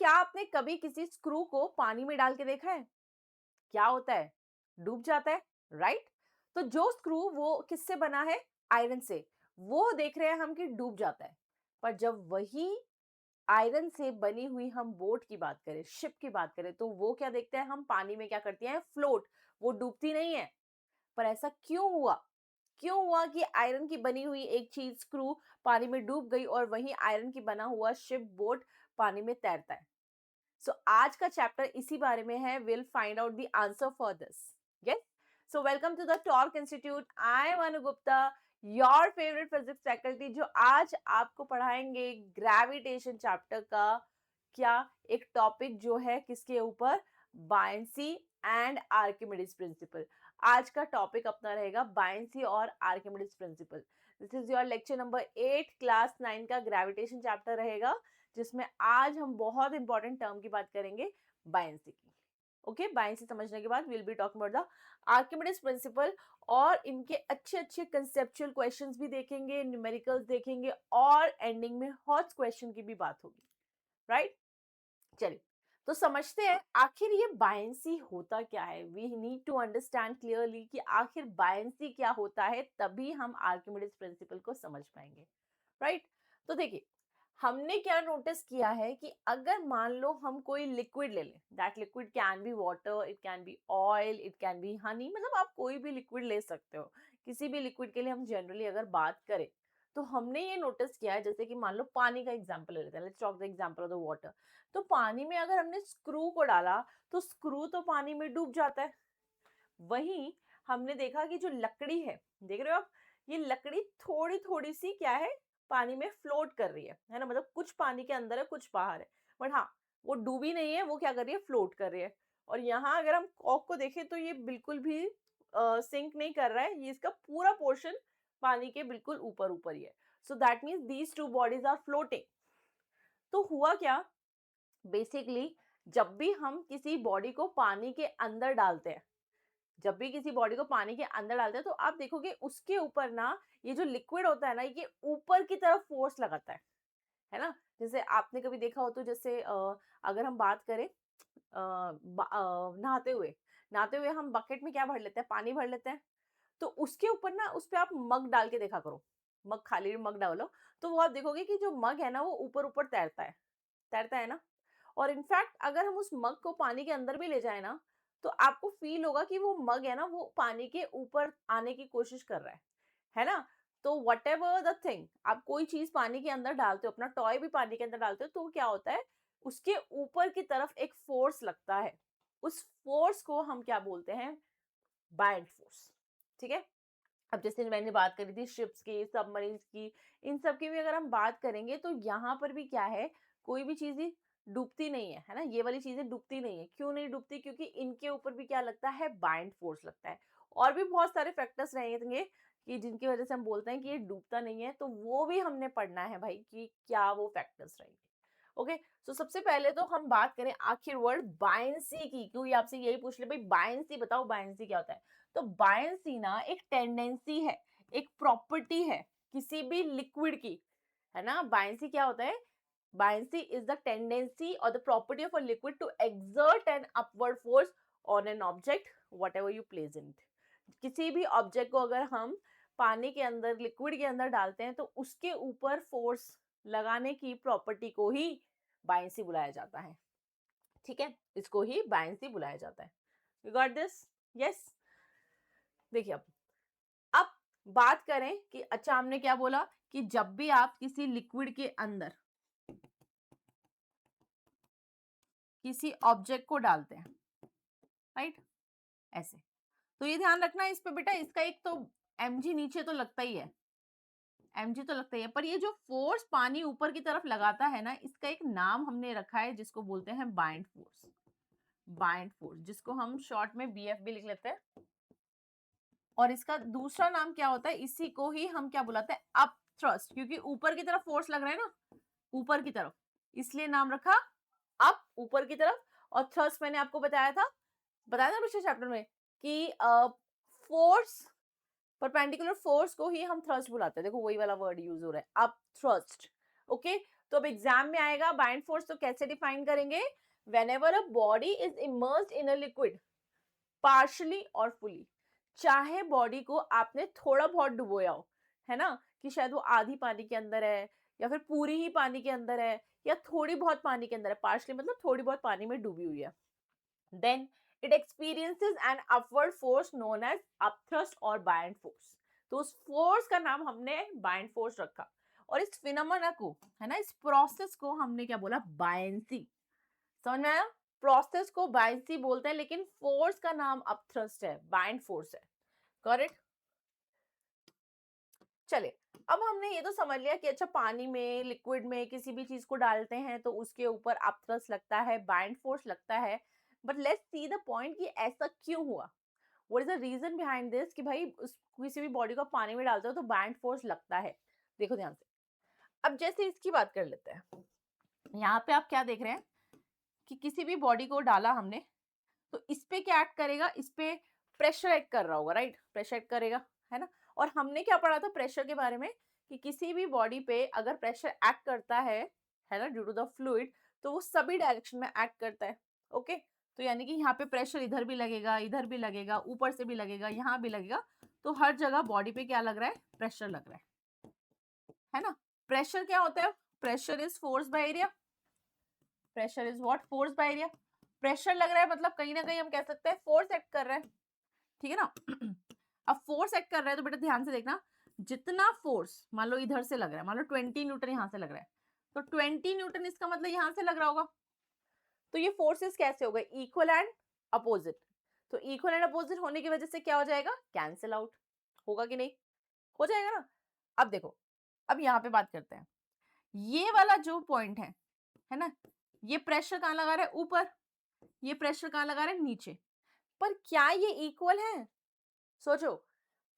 क्या आपने कभी किसी स्क्रू को पानी में डाल के देखा है? क्या होता है? डूब जाता है, राइट? तो जो स्क्रू वो किससे बना है? आयरन से। वो देख रहे हैं हम कि डूब जाता है। पर जब वही आयरन से बनी हुई हम बोट की बात करें, शिप की बात करें, तो वो क्या देखते हैं हम? पानी में क्या करती हैं? फ्लोट। वो डूबती नहीं है। पर ऐसा क्यों हुआ? क्यों हुआ कि आयरन की बनी हुई एक चीज स्क्रू पानी में डूब गई और वहीं आयरन की बना हुआ शिप बोट पानी में तैरता है? सो आज का चैप्टर इसी बारे में है. Will find out the answer for this. Yes. So welcome to the Torque Institute. I am Anu Gupta, your favourite physics faculty, जो आज आपको पढ़ाएंगे ग्रेविटेशन चैप्टर का क्या एक टॉपिक जो है किसके ऊपर? Buoyancy and Archimedes principal. आज का टॉपिक अपना रहेगा बायंसी और Archimedes principal. This is your lecture number 8 class 9 का ग्रेविटेशन चैप्टर रहेगा, जिसमें आज हम बहुत इंपॉर्टेंट टर्म की बात करेंगे, बायंसी की. ओके, बायंसी समझने के बाद will be talking about the Archimedes principal और इनके अच्छे अच्छे कंसेप्चुअल क्वेश्चंस भी देखेंगे, न्यूमेरिकल्स देखेंगे और एंडिंग में हॉट क्वेश्चन की भी बात होगी. राइट? चलिए, तो समझते हैं आखिर ये बायंसी होता क्या है. We need to understand clearly कि आखिर बायंसी क्या होता है, तभी हम आर्किमिडीज प्रिंसिपल को समझ पाएंगे. राइट? तो देखिए, हमने क्या नोटिस किया है कि अगर मान लो हम कोई लिक्विड ले लें, that liquid can be water, it can be oil, it can be Honey, मतलब आप कोई भी लिक्विड ले सकते हो. किसी भी लिक्विड के लिए हम जनरली अगर बात करें, तो हमने ये नोटिस किया है, जैसे कि मान लो पानी का एग्जांपल ले लेते हैं. Let's talk the example of the water. तो पानी में अगर हमने स्क्रू को डाला, तो स्क्रू तो पानी में डूब जाता है. वहीं हमने देखा कि जो लकड़ी देख रहे हो आप, ये लकड़ी थोड़ी थोड़ी सी क्या है? पानी में फ्लोट कर रही है ना? मतलब कुछ पानी के अंदर है, कुछ बाहर है. बट हाँ, वो डूबी नहीं है, वो क्या कर रही है? फ्लोट कर रही है. और यहाँ अगर हम कॉक को देखें तो ये बिल्कुल भी सिंक नहीं कर रहा है. ये इसका पूरा पोर्शन पानी के बिल्कुल ऊपर ऊपर ही है. So that means these two bodies are floating. तो हुआ क्या? बेसिकली, जब भी हम किसी बॉडी को पानी के अंदर डालते हैं, जब भी किसी बॉडी को पानी के अंदर डालते हैं, तो आप देखोगे उसके ऊपर ना, ये जो लिक्विड होता है ना, ये ऊपर की तरफ फोर्स लगाता है ना? जैसे आपने कभी देखा हो तो, जैसे अगर हम बात करें नहाते हुए हम बकेट में क्या भर लेते हैं? पानी भर लेते हैं. तो उसके ऊपर ना, उस पे आप मग डाल के देखा करो. मग, खाली मग डालो, तो वो आप देखोगे कि जो मग है ना, वो ऊपर ऊपर तैरता है ना? और इनफैक्ट अगर हम उस मग को पानी के अंदर भी ले जाए ना, तो आपको फील होगा कि वो मग है ना, वो पानी के ऊपर आने की कोशिश कर रहा है ना? तो वट एवर द थिंग, आप कोई चीज पानी के अंदर डालते हो, अपना टॉय भी पानी के अंदर डालते हो, तो क्या होता है? उसके ऊपर की तरफ एक फोर्स लगता है. उस फोर्स को हम क्या बोलते हैं? Buoyant force. ठीक है? अब जैसे मैंने बात करी थी शिप्स की, सबमरीन्स की, इन सब की भी अगर हम बात करेंगे, तो यहाँ पर भी क्या है? कोई भी चीज ही डूबती नहीं है ना? ये वाली चीजें डूबती नहीं है. क्यों नहीं डूबती? क्योंकि इनके ऊपर भी क्या लगता है? बाइंड फोर्स लगता है. और भी बहुत सारे फैक्टर्स रहेंगे कि जिनकी वजह से हम बोलते हैं कि ये डूबता नहीं है, तो वो भी हमने पढ़ना है भाई, कि क्या वो फैक्टर्स रहेंगे. ओके. सो सबसे पहले तो हम बात करें आखिर वर्ड बायंसी की. क्यों? ये आपसे यही पूछ ले भाई, बायंसी बताओ, बायंसी क्या होता है? तो बायंसी ना एक टेंडेंसी है, एक प्रॉपर्टी है किसी भी लिक्विड की, है ना? बायंसी क्या होता है? बायंसी इज द टेंडेंसी और the property of a liquid to exert an upward force on an object whatever you place in it. किसी भी ऑब्जेक्ट को अगर हम पानी के अंदर, लिक्विड के अंदर डालते हैं, तो उसके ऊपर फोर्स लगाने की प्रॉपर्टी को ही बायंसी बुलाया जाता है. ठीक है? इसको ही बायंसी बुलाया जाता है. You got this? यस. देखिए, अब बात करें कि अच्छा, हमने क्या बोला कि जब भी आप किसी लिक्विड के अंदर किसी ऑब्जेक्ट को डालते हैं, राइट, ऐसे, तो ये ध्यान रखना इस पे बेटा, इसका एक तो mg नीचे तो लगता ही है, mg तो लगता ही है, पर ये जो फोर्स पानी ऊपर की तरफ लगाता है ना, इसका एक नाम हमने रखा है, जिसको बोलते हैं बाइंड फोर्स. बाइंड फोर्स, जिसको हम शॉर्ट में bf भी लिख लेते हैं. और इसका दूसरा नाम क्या होता है? इसी को ही हम क्या बुलाते हैं? Up thrust. क्योंकि ऊपर की तरफ फोर्स लग रहा है ना, ऊपर की तरफ, इसलिए नाम रखा अप, ऊपर की तरफ. और थ्रस्ट मैंने आपको बताया था पिछले चैप्टर में कि फोर्स, परपेंडिकुलर फोर्स को ही हम थ्रस्ट बुलाते हैं. देखो वही वाला वर्ड यूज हो रहा है, अप थ्रस्ट. ओके. तो अब एग्जाम में आएगा बाइंड फोर्स, तो कैसे डिफाइन करेंगे? Whenever a body is immersed in a liquid partially और फुली, चाहे बॉडी को आपने थोड़ा बहुत डुबोया हो, है ना, कि शायद वो आधी पानी के अंदर है या फिर पूरी ही पानी के अंदर है या थोड़ी बहुत पानी के अंदर है, पार्शली मतलब थोड़ी बहुत पानी में डूबी हुई है, then it experiences an upward force known as upthrust और बायंड फोर्स। तो उस फोर्स का नाम हमने बायंड फोर्स रखा, और इस फिनोमेना को, है ना, इस प्रोसेस को हमने क्या बोला? बायंसी। समझ में आया? प्रोसेस को बायंसी बोलते हैं, लेकिन फोर्स का नाम अपथ्रस्ट है, बायंड फोर्स है। करेक्ट? चले, अब हमने ये तो समझ लिया कि अच्छा पानी में, लिक्विड में किसी भी चीज को डालते हैं तो उसके ऊपर अपथ्रस्ट लगता है, बाइंड फोर्स लगता है। But let's see the point कि ऐसा क्यों हुआ, what is the reason behind this कि भाई उस किसी भी बॉडी को पानी में डालते हो तो बाइंड फोर्स लगता है। देखो ध्यान से, अब जैसे इसकी बात कर लेते हैं। यहाँ पे आप क्या देख रहे हैं कि किसी भी बॉडी को डाला हमने, तो इस पे क्या एक्ट करेगा? इस पे प्रेशर एक्ट कर रहा होगा, राइट? प्रेशर एक्ट करेगा, है ना। और हमने क्या पढ़ा था प्रेशर के बारे में, कि किसी भी बॉडी पे अगर प्रेशर एक्ट करता है ना, ड्यू टू द फ्लूइड, तो वो सभी डायरेक्शन में एक्ट करता है। ओके, तो यानी कि यहाँ पे प्रेशर इधर भी लगेगा, इधर भी लगेगा, ऊपर से भी लगेगा, यहाँ भी लगेगा, तो हर जगह बॉडी पे क्या लग रहा है? प्रेशर लग रहा है ना। प्रेशर क्या होता है? Pressure is force by area. Pressure is what? Force by area. Pressure लग रहा है मतलब कहीं ना कहीं हम कह सकते हैं फोर्स एक्ट कर रहा है, ठीक है ना। अब फोर्स एक्ट कर रहा है तो बेटा ध्यान से देखना, जितना फोर्स मान लो इधर से लग रहा है, मान लो 20 न्यूटन यहाँ से लग रहा है, तो 20 न्यूटन इसका मतलब यहाँ से लग रहा होगा। तो ये फोर्सेस कैसे हो गए? Equal and opposite. तो इक्वल एंड अपोजिट होने की वजह से क्या हो जाएगा? कैंसिल आउट होगा कि नहीं? हो जाएगा ना। अब देखो, अब यहाँ पे बात करते हैं, ये वाला जो पॉइंट है ना, ये प्रेशर कहाँ लगा रहा है? ऊपर। ये प्रेशर कहाँ लगा रहा है? नीचे। पर क्या ये इक्वल है? सोचो,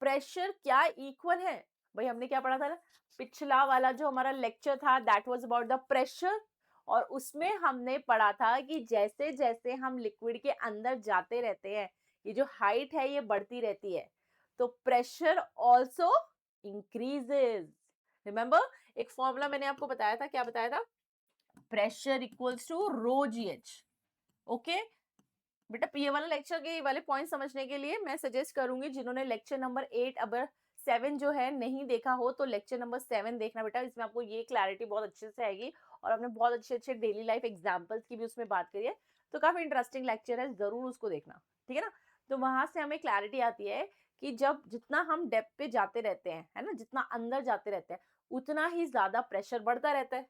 प्रेशर क्या इक्वल है? भाई हमने क्या पढ़ा था ना, पिछला वाला जो हमारा लेक्चर था that was about the pressure, और उसमें हमने पढ़ा था कि जैसे जैसे हम लिक्विड के अंदर जाते रहते हैं, ये जो हाइट है ये बढ़ती रहती है, तो प्रेशर आल्सो इंक्रीजेस। रिमेंबर, एक फॉर्मूला मैंने आपको बताया था, क्या बताया था? Pressure equals to rho g h. Okay बेटा, ये वाला लेक्चर के ये वाले पॉइंट समझने के लिए मैं सजेस्ट करूंगी, जिन्होंने लेक्चर नंबर 8 अगर 7 जो है नहीं देखा हो तो लेक्चर नंबर 7 देखना बेटा, इसमें आपको ये क्लैरिटी बहुत अच्छे से आएगी, और हमने बहुत अच्छे अच्छे डेली लाइफ एग्जांपल्स की भी उसमें बात करी है, तो काफी इंटरेस्टिंग लेक्चर है, जरूर उसको देखना, ठीक है ना। तो वहां से हमें क्लैरिटी आती है कि जब जितना हम डेप्थ पे जाते रहते हैं, है ना, जितना अंदर जाते रहते हैं, उतना ही ज्यादा प्रेशर बढ़ता रहता है।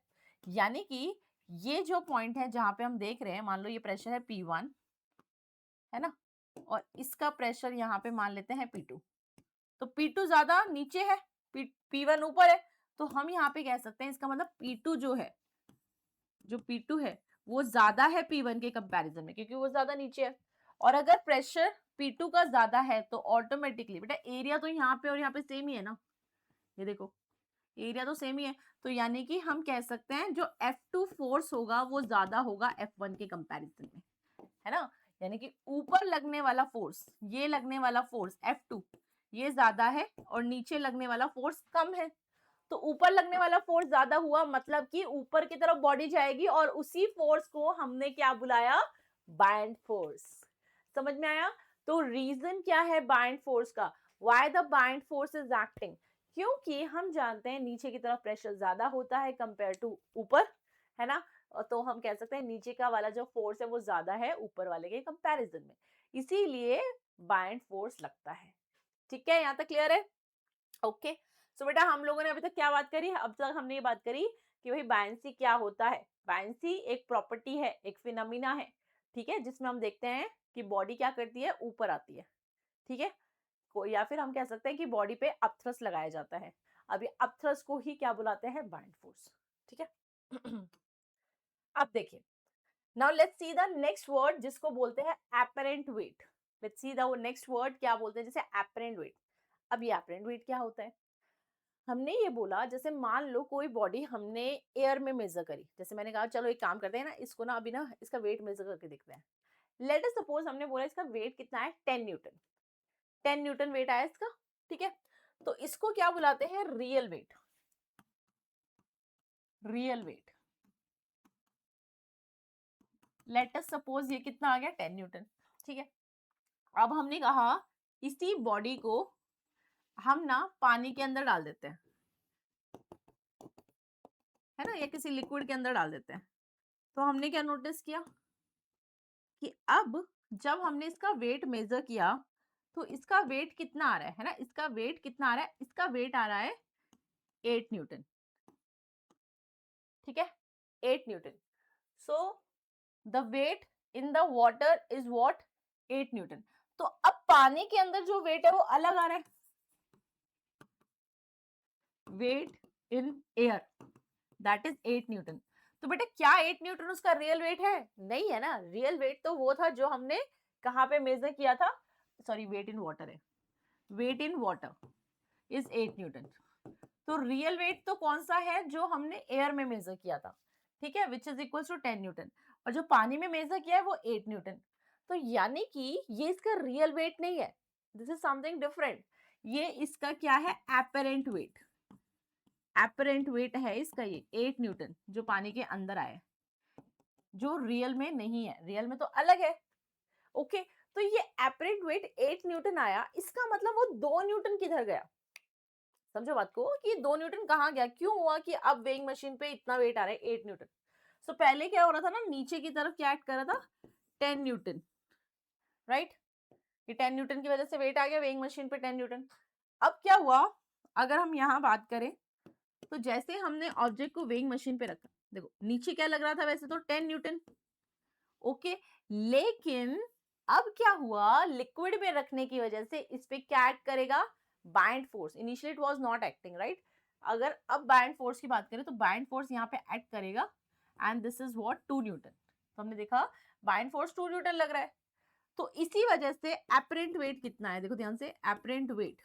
यानी कि ये जो पॉइंट है जहां पे हम देख रहे हैं, मान लो ये प्रेशर है P1, है ना, और इसका प्रेशर यहाँ पे मान लेते हैं P2, तो P2 ज्यादा नीचे है, P1 ऊपर है, तो हम यहाँ पे कह सकते हैं इसका मतलब P2 जो है, जो P2 है वो ज्यादा है P1 के कंपैरिजन में, क्योंकि वो ज्यादा नीचे है। और अगर प्रेशर P2 का ज्यादा है तो ऑटोमेटिकली बेटा एरिया तो यहाँ पे और यहाँ पे सेम ही है ना, ये देखो एरिया तो सेम ही है, तो यानी कि हम कह सकते हैं जो F2 फोर्स होगा वो ज्यादा होगा F1 के कंपैरिजन में, है ना। यानी कि ऊपर लगने वाला फोर्स, ये लगने वाला फोर्स F2 ये ज्यादा है, और नीचे लगने वाला फोर्स कम है। तो ऊपर लगने वाला फोर्स ज्यादा हुआ मतलब कि ऊपर की तरफ बॉडी जाएगी, और उसी फोर्स को हमने क्या बुलाया? Bind force. समझ में आया? तो रीजन क्या है बाइंड फोर्स का? Why the bind force is acting? क्योंकि हम जानते हैं नीचे की तरफ प्रेशर ज्यादा होता है कंपेयर टू ऊपर, है ना। तो हम कह सकते हैं नीचे का वाला जो फोर्स है वो ज्यादा है ऊपर वाले के कंपैरिजन में, इसीलिए बाइंड फोर्स लगता है। ठीक है, यहाँ तक क्लियर है? ओके, सो बेटा हम लोगों ने अभी तक क्या बात करी? अब तक हमने ये बात करी कि भाई बायंसी क्या होता है। बायंसी एक प्रॉपर्टी है, एक फिनोमिना है, ठीक है, जिसमें हम देखते हैं कि बॉडी क्या करती है? ऊपर आती है, ठीक है। या फिर हम कह सकते हैं कि बॉडी पे अपथ्रस्ट लगाया जाता है। अब ये अपथ्रस्ट को ही क्या बुलाते हैं? बाइंड फोर्स, ठीक है। अब देखिए, now let's see the next word जिसको बोलते हैं apparent wait. Let's see the next word क्या बोलते हैं, जैसे एपरेंट वेट। अब ये एपरेंट वेट क्या होता है? हमने ये बोला, जैसे मान लो कोई बॉडी हमने एयर में मेजर करी, जैसे मैंने कहा चलो एक काम करते हैं ना, इसको ना अभी ना इसका वेट मेजर करके देखते हैं। लेट अस सपोज हमने बोला इसका वेट कितना है? 10 न्यूटन। 10 न्यूटन वेट आया इसका, ठीक है। तो इसको क्या बुलाते हैं? Real weight. Real weight, let us suppose ये कितना आ गया 10 न्यूटन, ठीक है। अब हमने कहा इसी बॉडी को हम ना पानी के अंदर डाल देते हैं, है ना, या किसी लिक्विड के अंदर डाल देते हैं। तो हमने क्या नोटिस किया कि अब जब हमने इसका वेट मेजर किया तो इसका वेट कितना आ रहा है ना, इसका वेट कितना आ रहा है, इसका वेट आ रहा है 8 न्यूटन, ठीक है, 8 newton. So the weight in the water is what, 8 newton. तो अब पानी के अंदर जो वेट है वो अलग आ रहा है, weight in air that is 8 newton. तो बेटा क्या 8 न्यूटन उसका रियल वेट है? नहीं है ना, रियल वेट तो वो था जो हमने कहाँ पे मेजर किया था, सॉरी वेट इन वाटर है, weight in water is 8 newton. तो रियल वेट तो कौन सा है, जो हमने एयर में मेजर किया था, ठीक है, which is equal to 10 newton, और जो पानी में मेजर किया है वो 8 न्यूटन। तो यानी कि ये इसका रियल वेट नहीं है, दिस इज समथिंग डिफरेंट। ये इसका क्या है, एपरेंट वेट, एपरेंट वेट है इसका ये 8 न्यूटन जो पानी के अंदर आया, जो रियल में नहीं है, रियल में तो अलग है। ओके, तो ये एपरेंट वेट 8 न्यूटन आया, इसका मतलब वो 2 न्यूटन किधर गया? समझो बात को कि 2 न्यूटन कहाँ गया, क्यों हुआ कि अब वेइंग मशीन पे इतना वेट आ रहा है 8 न्यूटन। सो पहले क्या हो रहा था ना, नीचे की तरफ क्या ऐड कर रहा था, 10 न्यूटन, राइट। ये 10 न्यूटन की वजह से वेट आ गया वेइंग मशीन पे 10 न्यूटन। अब क्या हुआ, अगर हम यहाँ बात करें तो जैसे हमने ऑब्जेक्ट को वेइंग मशीन पे रखा, देखो नीचे क्या लग रहा था, वैसे तो 10 न्यूटन, ओके, लेकिन अब क्या हुआ, लिक्विड में रखने की वजह से इस पे क्या एक्ट करेगा, bind force. Initially it was not acting, right. अगर अब बाइंड फोर्स की बात करें तो बाइंड फोर्स यहाँ पे एक्ट करेगा, and this is what 2 Newton. तो हमने देखा बाइंड फोर्स 2 न्यूटन लग रहा है। तो इसी वजह से एपरेंट वेट कितना है, देखो ध्यान से, एपरेंट वेट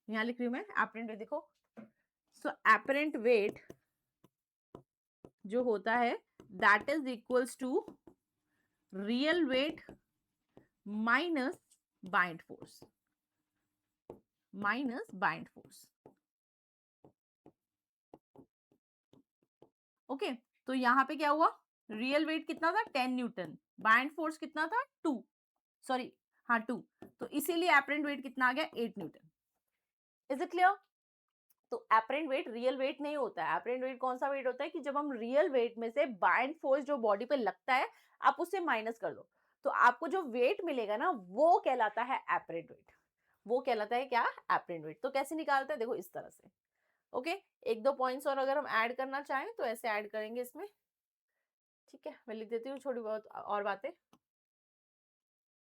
यहाँ लिख रही हूँ मैं, एपरेंट वेट देखो। सो एपरेंट वेट जो होता है that is equals to real weight minus buoyant force, minus buoyant force, okay. तो यहाँ पे क्या हुआ, रियल वेट कितना था 10 न्यूटन, बाइंड फोर्स कितना था 2, सॉरी हाँ 2, तो इसीलिए एपरेंट वेट कितना आ गया 8 न्यूटन। Is it clear? तो एपरेंट वेट रियल वेट नहीं होता है। एपरेंट वेट कौन सा वेट होता है कि जब हम रियल वेट में से बाइंड फोर्स जो बॉडी पे लगता है आप उससे माइनस कर दो, तो आपको जो वेट मिलेगा ना वो कहलाता है एपरेंट वेट, वो कहलाता है क्या, एपरेंट वेट। तो कैसे निकालते हैं, देखो इस तरह से, ओके। एक दो पॉइंट्स और अगर हम ऐड करना चाहें तो ऐसे ऐड करेंगे इसमें, ठीक है, मैं लिख देती हूँ थोड़ी बहुत और बातें।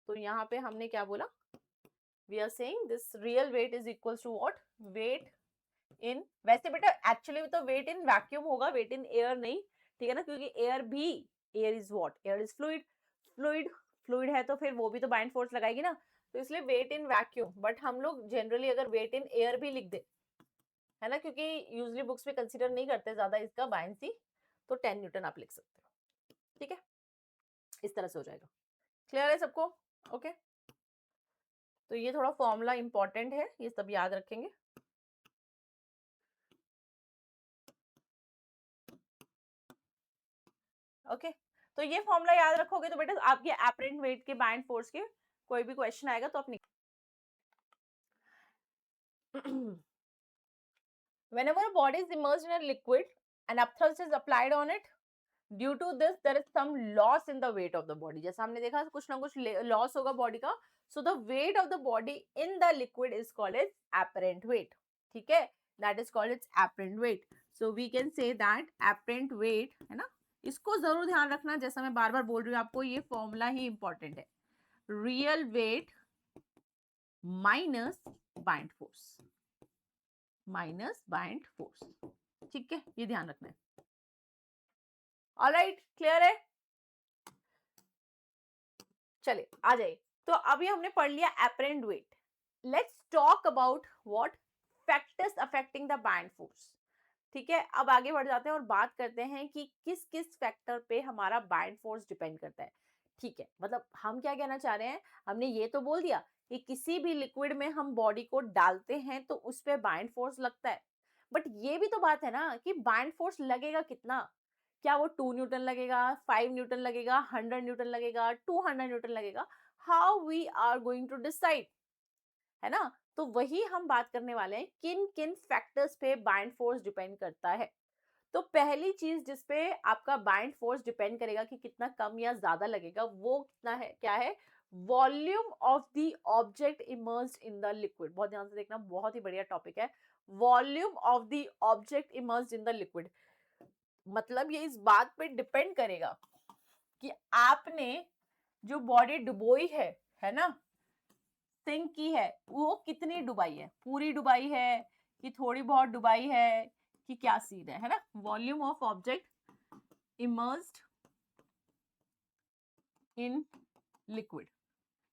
तो यहाँ पे हमने क्या बोला, we are saying this real weight is equals to what, weight in, वैसे बेटा एक्चुअली तो वेट इन वैक्यूम होगा, वेट इन एयर नहीं, ठीक है ना, क्योंकि एयर भी, air is what, air is fluid, fluid fluid है तो फिर वो भी तो बाइंड फोर्स लगाएगी ना, तो इसलिए वेट इन वैक्यूम। बट हम लोग जनरली अगर वेट इन एयर भी लिख दे, है ना, क्योंकि यूजली बुक्स में कंसीडर नहीं करते ज्यादा इसका बायंसी, तो 10 न्यूटन आप लिख सकते हो, ठीक है, इस तरह से हो जाएगा। क्लियर है सबको? ओके, तो ये थोड़ा फॉर्मूला इंपॉर्टेंट है, ये सब याद रखेंगे। ओके, तो ये फॉर्मूला याद रखोगे तो बेटा आपके एपरेंट वेट के बाइंड फोर्स के कोई भी क्वेश्चन आएगा तो आप whenever a body is immersed in a liquid and upthrust is applied on it, due to this there is some loss in the weight of the body. जैसा हमने देखा कुछ ना कुछ लॉस होगा बॉडी का, so the weight of the body in the liquid is called as apparent weight, ठीक है, that is called its apparent weight. So we can say that apparent weight, है ना, इसको जरूर ध्यान रखना, जैसा मैं बार बार बोल रही हूँ आपको, ये फॉर्मूला ही इंपॉर्टेंट है, real weight minus buoyant force, minus buoyant force, ठीक है, ये ध्यान रखना है। ऑलराइट, क्लियर है? चलिए आ जाइए। तो अभी हमने पढ़ लिया apparent wait. Let's talk about what factors affecting the bind force, ठीक है। अब आगे बढ़ जाते हैं और बात करते हैं कि किस किस फैक्टर पे हमारा बाइंड फोर्स डिपेंड करता है, ठीक है। मतलब हम क्या कहना चाह रहे हैं, हमने ये तो बोल दिया कि किसी भी लिक्विड में हम बॉडी को डालते हैं तो उस पे बाइंड फोर्स लगता है, बट ये भी तो बात है ना कि बाइंड फोर्स लगेगा कितना, क्या वो 2 न्यूटन लगेगा, 5 न्यूटन लगेगा, 100 न्यूटन लगेगा, 200 न्यूटन लगेगा? How we are going to decide, है ना? तो वही हम बात करने वाले हैं, किन किन फैक्टर्स पे बाइंड फोर्स डिपेंड करता है। तो पहली चीज जिसपे आपका बाइंड फोर्स डिपेंड करेगा कि कितना कम या ज्यादा लगेगा, वो कितना है, क्या है? Volume of the object immersed in the liquid. बहुत ध्यान से देखना, बहुत ही बढ़िया टॉपिक है। Volume of the object immersed in the liquid, मतलब ये इस बात पे डिपेंड करेगा कि आपने जो बॉडी डुबोई है ना, सिंक की है, वो कितनी डुबाई है, पूरी डुबाई है कि थोड़ी बहुत डुबाई है, कि क्या सीन है ना? Volume of object immersed in liquid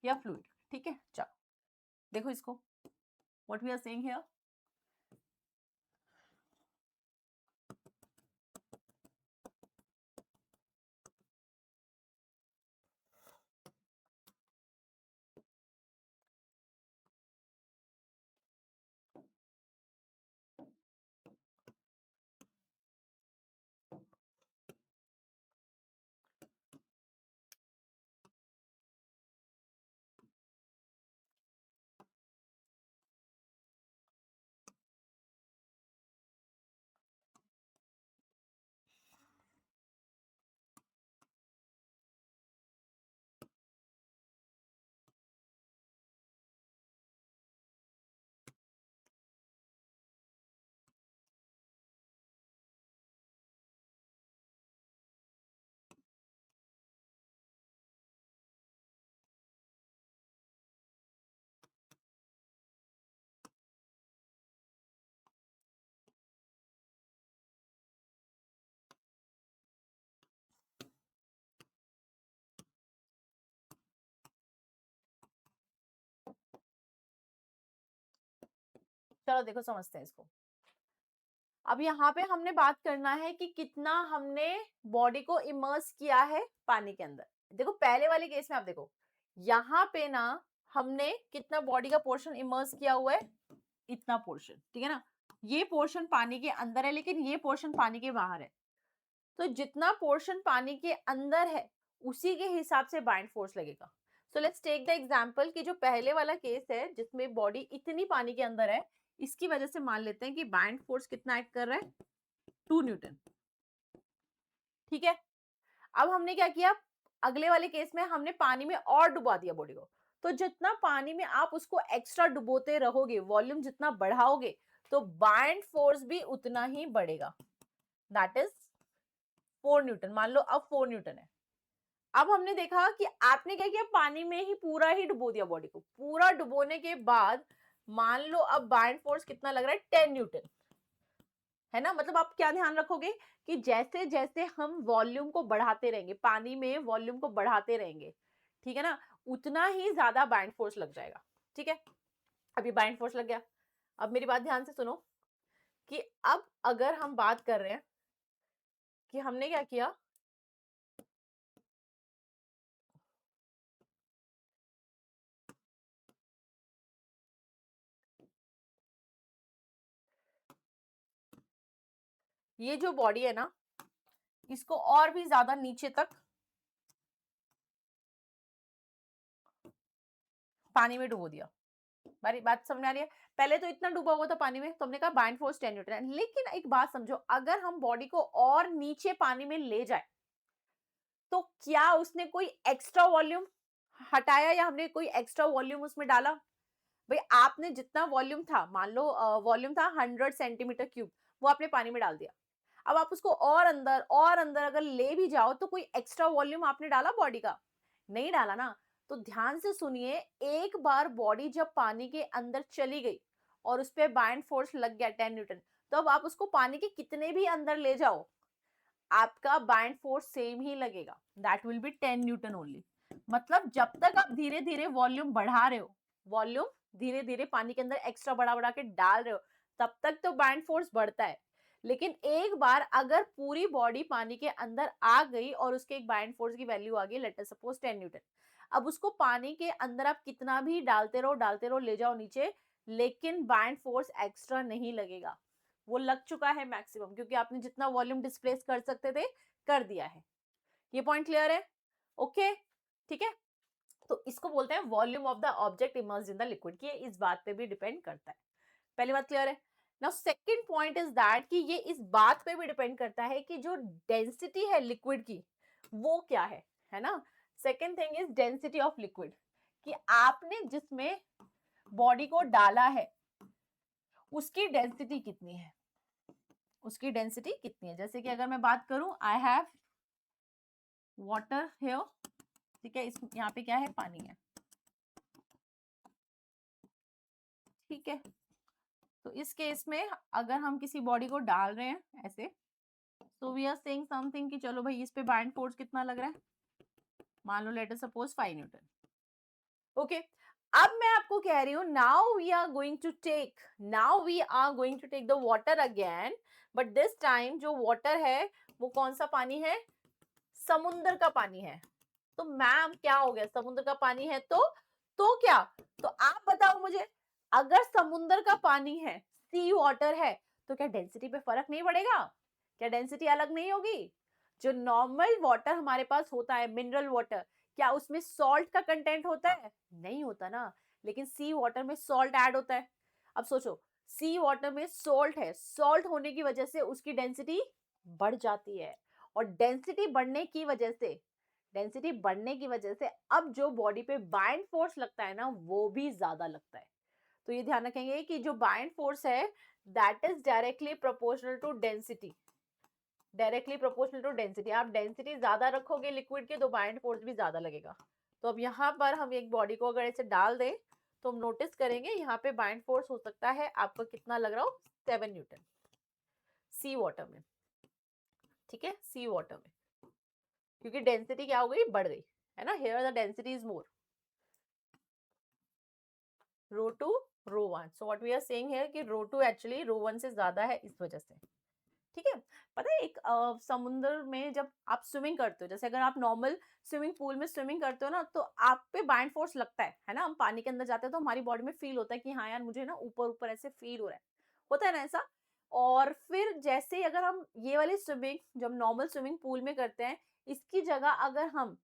या फ्लूइड। ठीक है, चलो देखो इसको, what we are saying here. चलो देखो, समझते हैं इसको। अब यहाँ पे हमने बात करना है कि कितना हमने बॉडी को इमर्स किया है पानी के अंदर। देखो पहले वाले केस में आप देखो, यहाँ पे ना हमने कितना बॉडी का पोर्शन इमर्स किया हुआ है, इतना पोर्शन, ठीक है ना? ये पोर्शन पानी के अंदर है, लेकिन ये पोर्शन पानी के बाहर है। तो जितना पोर्शन पानी के अंदर है, उसी के हिसाब से बाइंड फोर्स लगेगा। So let's take the example कि जो पहले वाला केस है जिसमें बॉडी इतनी पानी के अंदर है, इसकी वजह से मान लेते हैं कि बाइंड फोर्स कितना एक्ट कर रहा है, 2 न्यूटन। ठीक है, अब हमने क्या किया, अगले वाले केस में हमने पानी में और डुबा दिया बॉडी को। तो जितना पानी में आप उसको एक्स्ट्रा डुबोते रहोगे, वॉल्यूम जितना बढ़ाओगे, तो बाइंड फोर्स भी उतना ही बढ़ेगा। That is 4 Newton. मान लो अब 4 न्यूटन है। अब हमने देखा कि आपने क्या किया, पानी में ही पूरा ही डुबो दिया बॉडी को। पूरा डुबोने के बाद मान लो अब बाइंड फोर्स कितना लग रहा है, 10 न्यूटन, है ना? मतलब आप क्या ध्यान रखोगे कि जैसे जैसे हम वॉल्यूम को बढ़ाते रहेंगे, पानी में वॉल्यूम को बढ़ाते रहेंगे, ठीक है ना, उतना ही ज्यादा बाइंड फोर्स लग जाएगा। ठीक है, अभी बाइंड फोर्स लग गया। अब मेरी बात ध्यान से सुनो कि अब अगर हम बात कर रहे हैं कि हमने क्या किया, ये जो बॉडी है ना, इसको और भी ज्यादा नीचे तक पानी में डुबो दिया। हमारी बात समझ में आ रही है? पहले तो इतना डूबा हुआ था पानी में, तो हमने कहा बाइंड फोर्स 10 न्यूटन है। लेकिन एक बात समझो, अगर हम बॉडी को और नीचे पानी में ले जाए, तो क्या उसने कोई एक्स्ट्रा वॉल्यूम हटाया या हमने कोई एक्स्ट्रा वॉल्यूम उसमें डाला? भाई आपने जितना वॉल्यूम था, मान लो वॉल्यूम था 100 सेंटीमीटर क्यूब, वो आपने पानी में डाल दिया। अब आप उसको और अंदर अगर ले भी जाओ, तो कोई एक्स्ट्रा वॉल्यूम आपने डाला बॉडी का? नहीं डाला ना। तो ध्यान से सुनिए, एक बार बॉडी जब पानी के अंदर चली गई और उस पर बाइंड फोर्स लग गया 10 न्यूटन, तो अब आप उसको पानी के कितने भी अंदर ले जाओ, आपका बाइंड फोर्स सेम ही लगेगा। That will be 10 Newton only. मतलब जब तक आप धीरे धीरे वॉल्यूम बढ़ा रहे हो, वॉल्यूम धीरे धीरे पानी के अंदर एक्स्ट्रा बढ़ा बढ़ा के डाल रहे हो, तब तक तो बाइंड फोर्स बढ़ता है। लेकिन एक बार अगर पूरी बॉडी पानी के अंदर आ गई और उसके एक बाइंड फोर्स की वैल्यू आ गई, लेट अस सपोज 10 न्यूटन, अब उसको पानी के अंदर आप कितना भी डालते रहो, ले जाओ नीचे, लेकिन बाइंड फोर्स एक्स्ट्रा नहीं लगेगा। वो लग चुका है मैक्सिमम, क्योंकि आपने जितना वॉल्यूम डिस्प्लेस कर सकते थे कर दिया है। ये पॉइंट क्लियर है? ओके, ठीक है। तो इसको बोलते हैं volume of the object immersed in the liquid, कि ये इस बात पे भी डिपेंड करता है। पहली बात क्लियर है। Now second point is that कि ये इस बात पे भी डिपेंड करता है कि जो डेंसिटी है लिक्विड की वो क्या है ना। Second thing is density of liquid, कि आपने जिसमें बॉडी को डाला है उसकी डेंसिटी कितनी है, उसकी डेंसिटी कितनी है। जैसे कि अगर मैं बात करूं, आई हैव वाटर हियर, ठीक है, इस यहाँ पे क्या है, पानी है, ठीक है। तो इस केस में अगर हम किसी बॉडी को डाल रहे हैं ऐसे, तो वी आर सेइंग समथिंग कि चलो भाई इस पे बाइंड फोर्स कितना लग रहा है, मान लो let us suppose 5 newton. Okay, अब मैं आपको कह रही हूं now we are going to take the water again, but this time जो वाटर है वो कौन सा पानी है, समुद्र का पानी है। तो मैम क्या हो गया, समुद्र का पानी है तो क्या, तो आप बताओ मुझे, अगर समुद्र का पानी है, सी वाटर है, तो क्या डेंसिटी पे फर्क नहीं पड़ेगा, क्या डेंसिटी अलग नहीं होगी। जो नॉर्मल वाटर हमारे पास होता है, मिनरल वाटर, क्या उसमें सॉल्ट का कंटेंट होता है, नहीं होता ना, लेकिन सी वाटर में सॉल्ट ऐड होता है। अब सोचो, सी वाटर में सॉल्ट है, सॉल्ट होने की वजह से उसकी डेंसिटी बढ़ जाती है, और डेंसिटी बढ़ने की वजह से अब जो बॉडी पे बाइंड फोर्स लगता है ना वो भी ज्यादा लगता है। तो ये ध्यान रखेंगे कि जो बाइंड फोर्स है that is directly proportional to density, directly proportional to density. आप डेंसिटी ज्यादा रखोगे लिक्विड की तो बाइंड फोर्स भी ज्यादा लगेगा। तो अब यहाँ पर हम एक बॉडी को अगर ऐसे डाल दें तो हम नोटिस करेंगे यहाँ पे बाइंड फोर्स हो सकता है आपको कितना लग रहा हो, 7 न्यूटन सी वाटर में, ठीक है, सी वाटर में, क्योंकि डेंसिटी क्या हो गई, बढ़ गई है ना, here the density is more, rho two rho one. So what we are saying here कि rho two actually rho one से ज्यादा है इस वजह से, ठीक है। पता है एक समुद्र में जब आप स्विमिंग करते हो, जैसे अगर आप नॉर्मल स्विमिंग पूल में स्विमिंग करते हो ना, तो आप पे बाइंड फोर्स लगता है ना, हम पानी के अंदर जाते हैं तो हमारी बॉडी में फील होता है कि हाँ यार मुझे ना ऊपर ऊपर ऐसे फील हो रहा है, होता है ना ऐसा। और फिर जैसे ही अगर हम ये वाली स्विमिंग जब नॉर्मल स्विमिंग पूल में करते हैं, इसकी जगह अगर हम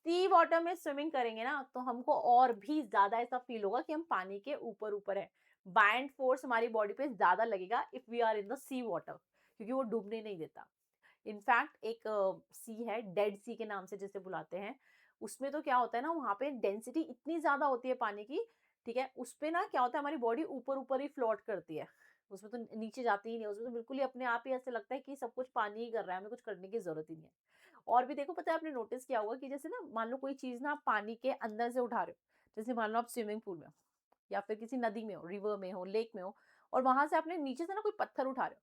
सी वाटर में स्विमिंग करेंगे ना, तो हमको और भी ज्यादा ऐसा फील होगा कि हम पानी के ऊपर ऊपर है, बाइंड फोर्स हमारी बॉडी पे ज्यादा लगेगा if we are in the sea water, क्योंकि वो डूबने नहीं देता। इनफैक्ट एक सी है, डेड सी के नाम से जिसे बुलाते हैं, उसमें तो क्या होता है ना, वहां पे डेंसिटी इतनी ज्यादा होती है पानी की, ठीक है, उस पे ना क्या होता है, हमारी बॉडी ऊपर ऊपर ही फ्लोट करती है, उसमें तो नीचे जाती ही नहीं, उसमें तो बिल्कुल ही अपने आप ही ऐसे लगता है कि सब कुछ पानी ही कर रहा है, हमें कुछ करने की जरूरत ही नहीं है। और भी देखो, पता है आपने नोटिस किया होगा कि जैसे ना मान लो कोई चीज ना आप पानी के अंदर से उठा रहे हो, जैसे मान लो आप स्विमिंग पूल में हो या फिर किसी नदी में हो, रिवर में हो, लेक में हो, और वहां से आपने नीचे से ना कोई पत्थर उठा रहे हो,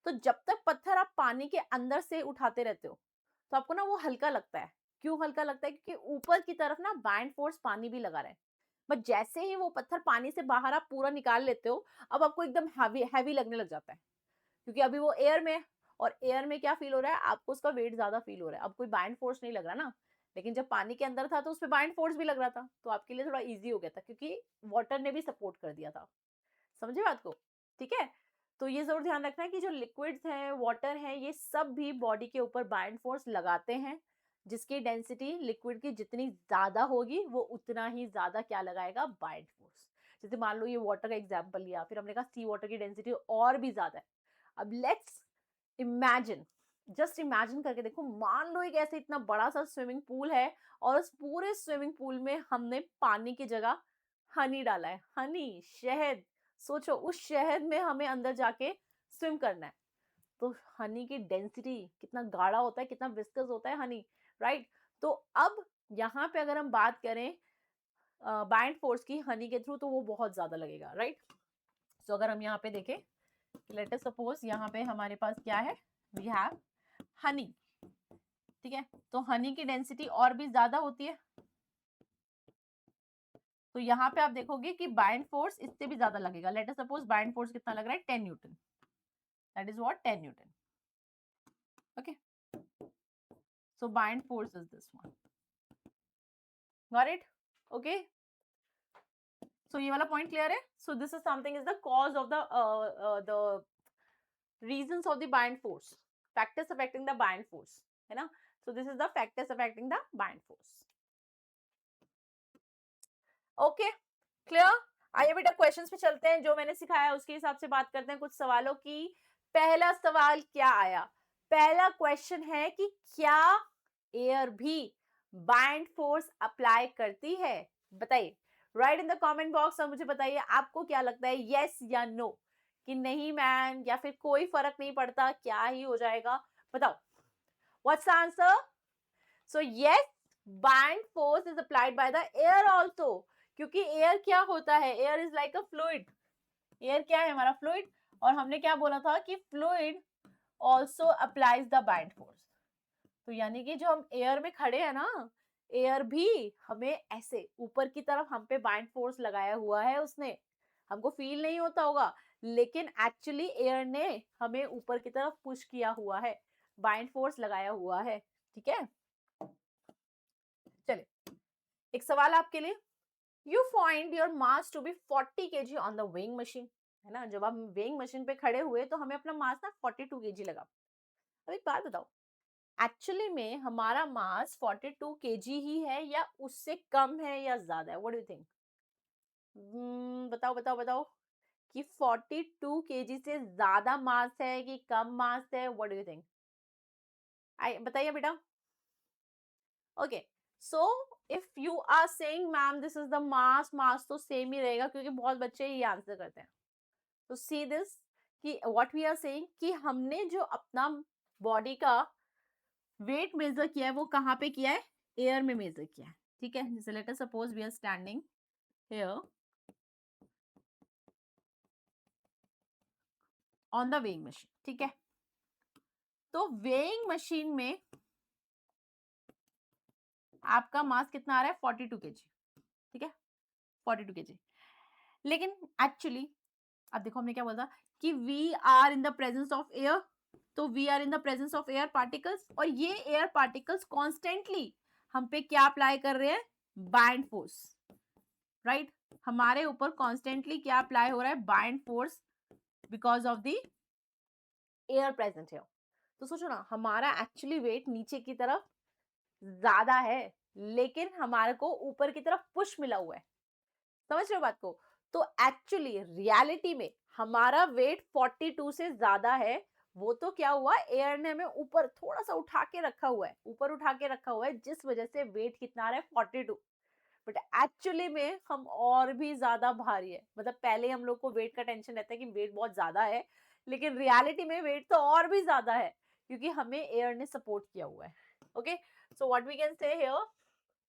तो जब तक पत्थर आप पानी के अंदर से उठाते रहते हो तो आपको ना वो हल्का लगता है। क्यों हल्का लगता है, क्योंकि ऊपर की तरफ ना बाइंड फोर्स पानी भी लगा रहा है। बट जैसे ही वो पत्थर पानी से बाहर आप पूरा निकाल लेते हो, अब आपको एकदम हैवी हैवी लगने लग जाता है, क्योंकि अभी वो एयर में है, और एयर में क्या फील हो रहा है, आपको उसका वेट ज्यादा फील हो रहा है, अब कोई बाइंड फोर्स नहीं लग रहा ना। लेकिन जब पानी के अंदर था तो उस पर बाइंड फोर्स भी लग रहा था, तो आपके लिए थोड़ा इजी हो गया था, क्योंकि वाटर ने भी सपोर्ट कर दिया था। समझे बात को, ठीक है। तो ये जरूर ध्यान रखना है कि जो लिक्विड्स हैं, वाटर हैं, ये सब भी बॉडी के ऊपर बाइंड फोर्स लगाते हैं, जिसकी डेंसिटी लिक्विड की जितनी ज्यादा होगी वो उतना ही ज्यादा क्या लगाएगा, बाइंड फोर्स। जैसे मान लो ये वाटर का एग्जांपल लिया, फिर हमने कहा सी वाटर की डेंसिटी और भी ज्यादा है। अब लेट्स इमेजिन, जस्ट इमेजिन करके देखो, मान लो एक ऐसे इतना बड़ा सा स्विमिंग पूल है, और उस पूरे स्विमिंग पूल में हमने पानी की जगह हनी डाला है, हनी, शहद। सोचो उस शहद में हमें अंदर जाके स्विम करना है, तो हनी की डेंसिटी कितना गाढ़ा होता है, कितना विस्कस होता है हनी, राइट। तो अब यहाँ पे अगर हम बात करें बाइंड फोर्स की हनी के थ्रू, तो वो बहुत ज्यादा लगेगा, राइट। तो अगर हम यहाँ पे देखें, लेट अस सपोज यहाँ पे हमारे पास क्या है, वी हैव हनी, ठीक है, तो हनी की डेंसिटी और भी ज्यादा होती है, तो यहाँ पे आप देखोगे कि बाइंड फोर्स इससे भी ज्यादा लगेगा। Let us suppose buoyant force कितना लग रहा है, 10 newton, that is what, 10 newton, okay. So buoyant force is this one, got it, okay. So ये वाला पॉइंट क्लियर है। So this is something is the cause of the reasons of the bind force, factors affecting the bind force, है ना. So this is the factors affecting the bind force. Okay, clear. आइए बेटा questions पे चलते हैं. जो मैंने सिखाया उसके हिसाब से बात करते हैं कुछ सवालों की. पहला सवाल क्या आया? पहला क्वेश्चन है कि क्या एयर भी बाइंड फोर्स अप्लाई करती है? बताइए, right in the comment box और मुझे बताइए आपको क्या लगता है, यस या नो, कि नहीं मैम, या फिर कोई फर्क नहीं पड़ता, क्या ही हो जाएगा. बताओ, what's the answer? So yes, bind force is applied by the air also. क्योंकि एयर क्या होता है? Air is like a fluid. Air क्या है? हमारा फ्लूइड. और हमने क्या बोला था कि fluid also applies the bind force. तो यानी कि जो हम एयर में खड़े हैं ना, एयर भी हमें ऐसे ऊपर की तरफ हम पे बाइंड फोर्स लगाया हुआ है उसने. हमको फील नहीं होता होगा, लेकिन एक्चुअली एयर ने हमें ऊपर की तरफ पुश किया हुआ है, बाइंड फोर्स लगाया हुआ है. ठीक है, चलिए एक सवाल आपके लिए. You find your mass to be 40 kg on the weighing machine. है ना, जब हम वेइंग मशीन पे खड़े हुए तो हमें अपना मास ना 42 kg लगा. अब एक बात बताओ, एक्चुअली में हमारा मास 42 kg ही है या उससे कम है या ज्यादा है? What do you think? बताओ बताओ बताओ कि 42 kg से ज्यादा मास है कि कम मास है? What do you think? बताइए बेटा. Okay, so if you are saying ma'am this is the mass, mass तो सेम ही रहेगा क्योंकि बहुत बच्चे ये आंसर करते हैं. तो सी दिस कि व्हाट वी आर सेइंग कि हमने जो अपना बॉडी का वेट मेजर किया है वो कहाँ पे किया है? एयर में मेजर किया है. ठीक है, जैसे let us suppose we are standing here on the weighing machine. ठीक है, तो वेइंग मशीन में आपका मास कितना आ रहा है? 42 kg. ठीक है, 42 kg. लेकिन एक्चुअली अब देखो हमने क्या बोला कि we are in the presence of air. तो we are in the presence of air particles, और ये एयर पार्टिकल्स कॉन्स्टेंटली हम पे क्या अप्लाई कर रहे हैं? Bind force. राइट, हमारे ऊपर कॉन्स्टेंटली क्या अप्लाई हो रहा है? Bind force, because of the air present है. तो सोचो ना, हमारा एक्चुअली वेट नीचे की तरफ ज्यादा है, लेकिन हमारे को ऊपर की तरफ पुश मिला हुआ है. समझ रहे हो बात को? तो एक्चुअली रियलिटी में हमारा वेट 42 से ज्यादा है. वो तो क्या हुआ, एयर ने हमें ऊपर थोड़ा सा उठा के रखा हुआ है, ऊपर उठा के रखा हुआ है, जिस वजह से वेट कितना आ रहा है? 42. बट एक्चुअली में हम और भी ज्यादा भारी है. मतलब पहले हम लोग को वेट का टेंशन रहता है कि वेट बहुत ज्यादा है, लेकिन रियलिटी में वेट तो और भी ज्यादा है क्योंकि हमें एयर ने सपोर्ट किया हुआ है. Okay, so what we can say here,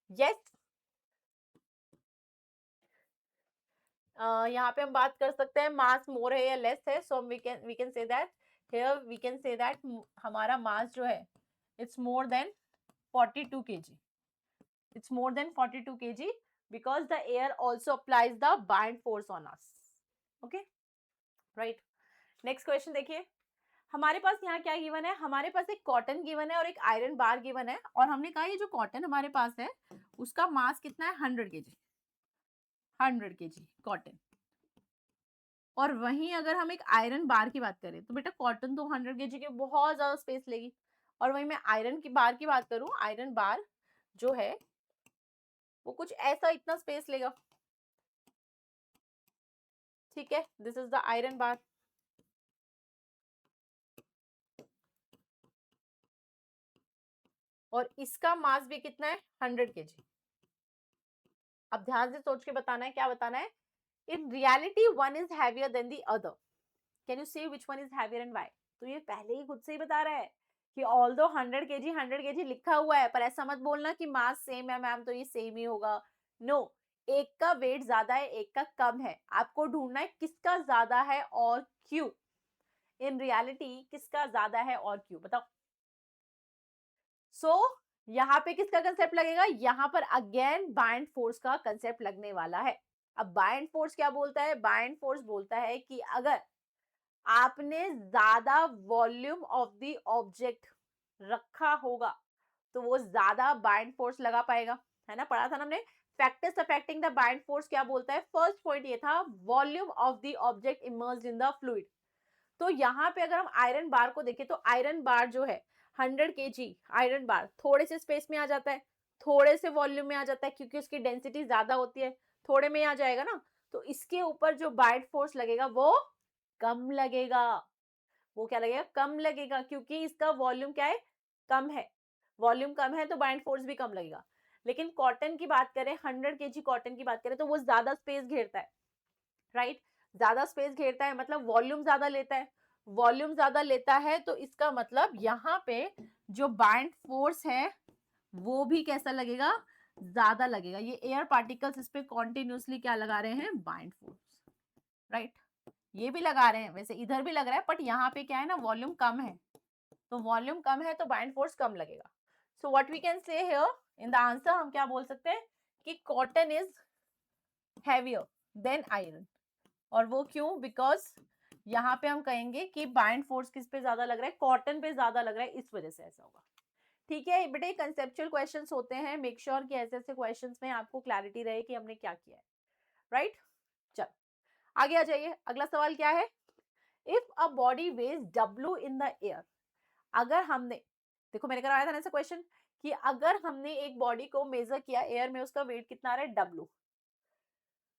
yes. यहाँ पे हम बात कर सकते हैं मास मोर है या लेस है. So we can say that here, we can say that हमारा मास जो है it's more than 42 kg. It's more than 42 kg because the air also applies the bind force on us. Okay, right. Next question देखिए, हमारे पास यहाँ क्या given है? हमारे पास एक कॉटन गिवन है और एक आयरन बार गिवन है, और हमने कहा ये जो कॉटन हमारे पास है उसका मास कितना है? 100 kg. 100 kg cotton. और वहीं अगर हम एक आयरन बार की बात करें तो बेटा कॉटन तो 100 kg के बहुत ज्यादा स्पेस लेगी, और वहीं मैं आयरन की बार की बात करूं, आयरन बार जो है वो कुछ ऐसा इतना स्पेस लेगा. ठीक है, this is the iron bar. और इसका मास भी कितना है? 100 kg. अब ध्यान से सोच के बताना है. क्या बताना है? In reality one is heavier than the other. Can you say which one is heavier and why? तो ये पहले ही खुद से ही बता रहा है कि ऑल्दो 100 kg लिखा हुआ है, पर ऐसा मत बोलना कि मास सेम है मैम तो ये सेम ही होगा. नो, एक का वेट ज्यादा है, एक का कम है. आपको ढूंढना है किसका ज्यादा है और क्यों. इन रियलिटी किसका ज्यादा है और क्यों? बताओ. सो यहाँ पे किसका कंसेप्ट लगेगा? यहाँ पर अगेन बाइंड फोर्स का कंसेप्ट लगने वाला है. अब बाइंड फोर्स क्या बोलता है? बाइंड फोर्स बोलता है कि अगर आपने ज्यादा वॉल्यूम ऑफ द ऑब्जेक्ट रखा होगा तो वो ज्यादा बाइंड फोर्स लगा पाएगा. है ना, पढ़ा था ना हमने. Factors affecting the bind force क्या बोलता है? फर्स्ट पॉइंट ये था, volume of the object immersed in the fluid. तो यहाँ पे अगर हम आयरन बार को देखें तो आयरन बार जो है 100 kg आयरन बार थोड़े से स्पेस में आ जाता है, थोड़े से वॉल्यूम में आ जाता है क्योंकि उसकी डेंसिटी ज्यादा होती है, थोड़े में आ जाएगा ना, तो इसके ऊपर जो बाइंड फोर्स लगेगा वो कम लगेगा। वो क्या लगेगा? कम लगेगा, क्योंकि इसका वॉल्यूम क्या है? कम है। वॉल्यूम कम है तो बाइंड फोर्स भी कम लगेगा। लेकिन कॉटन की बात करें, 100 kg कॉटन की बात करें, तो वो ज्यादा स्पेस घेरता है, राइट? ज्यादा स्पेस घेरता है मतलब वॉल्यूम ज्यादा लेता है। वॉल्यूम ज्यादा लेता है तो इसका मतलब यहाँ पे जो बाइंड फोर्स है वो भी कैसा लगेगा? ज्यादा लगेगा। ये एयर पार्टिकल्स इस पे कॉन्टिन्यूसली क्या लगा रहे हैं? Bind force, right? ये भी लगा रहे हैं, वैसे इधर भी लग रहा है, बट यहाँ पे क्या है ना, वॉल्यूम कम है, तो वॉल्यूम कम है तो बाइंड फोर्स कम लगेगा। So what we can say here in the answer, हम क्या बोल सकते हैं कि cotton is heavier than iron. और वो क्यों? बिकॉज यहाँ पे हम कहेंगे कि बाइंड फोर्स किस पे ज्यादा लग रहा है? कॉटन पे ज्यादा लग रहा है, इस वजह से ऐसा होगा। ठीक है बेटे, कंसेप्चुअल क्वेश्चंस होते हैं, मेक श्योर कि ऐसे ऐसे क्वेश्चंस में आपको क्लैरिटी रहे कि हमने क्या किया है, राइट? चल आगे आ जाइए, अगला सवाल क्या है? If a body weighs W in the air, अगर हमने, देखो मैंने कराया था ना ऐसा क्वेश्चन कि अगर हमने एक बॉडी को मेजर किया एयर में, उसका वेट कितना आ रहा है? W,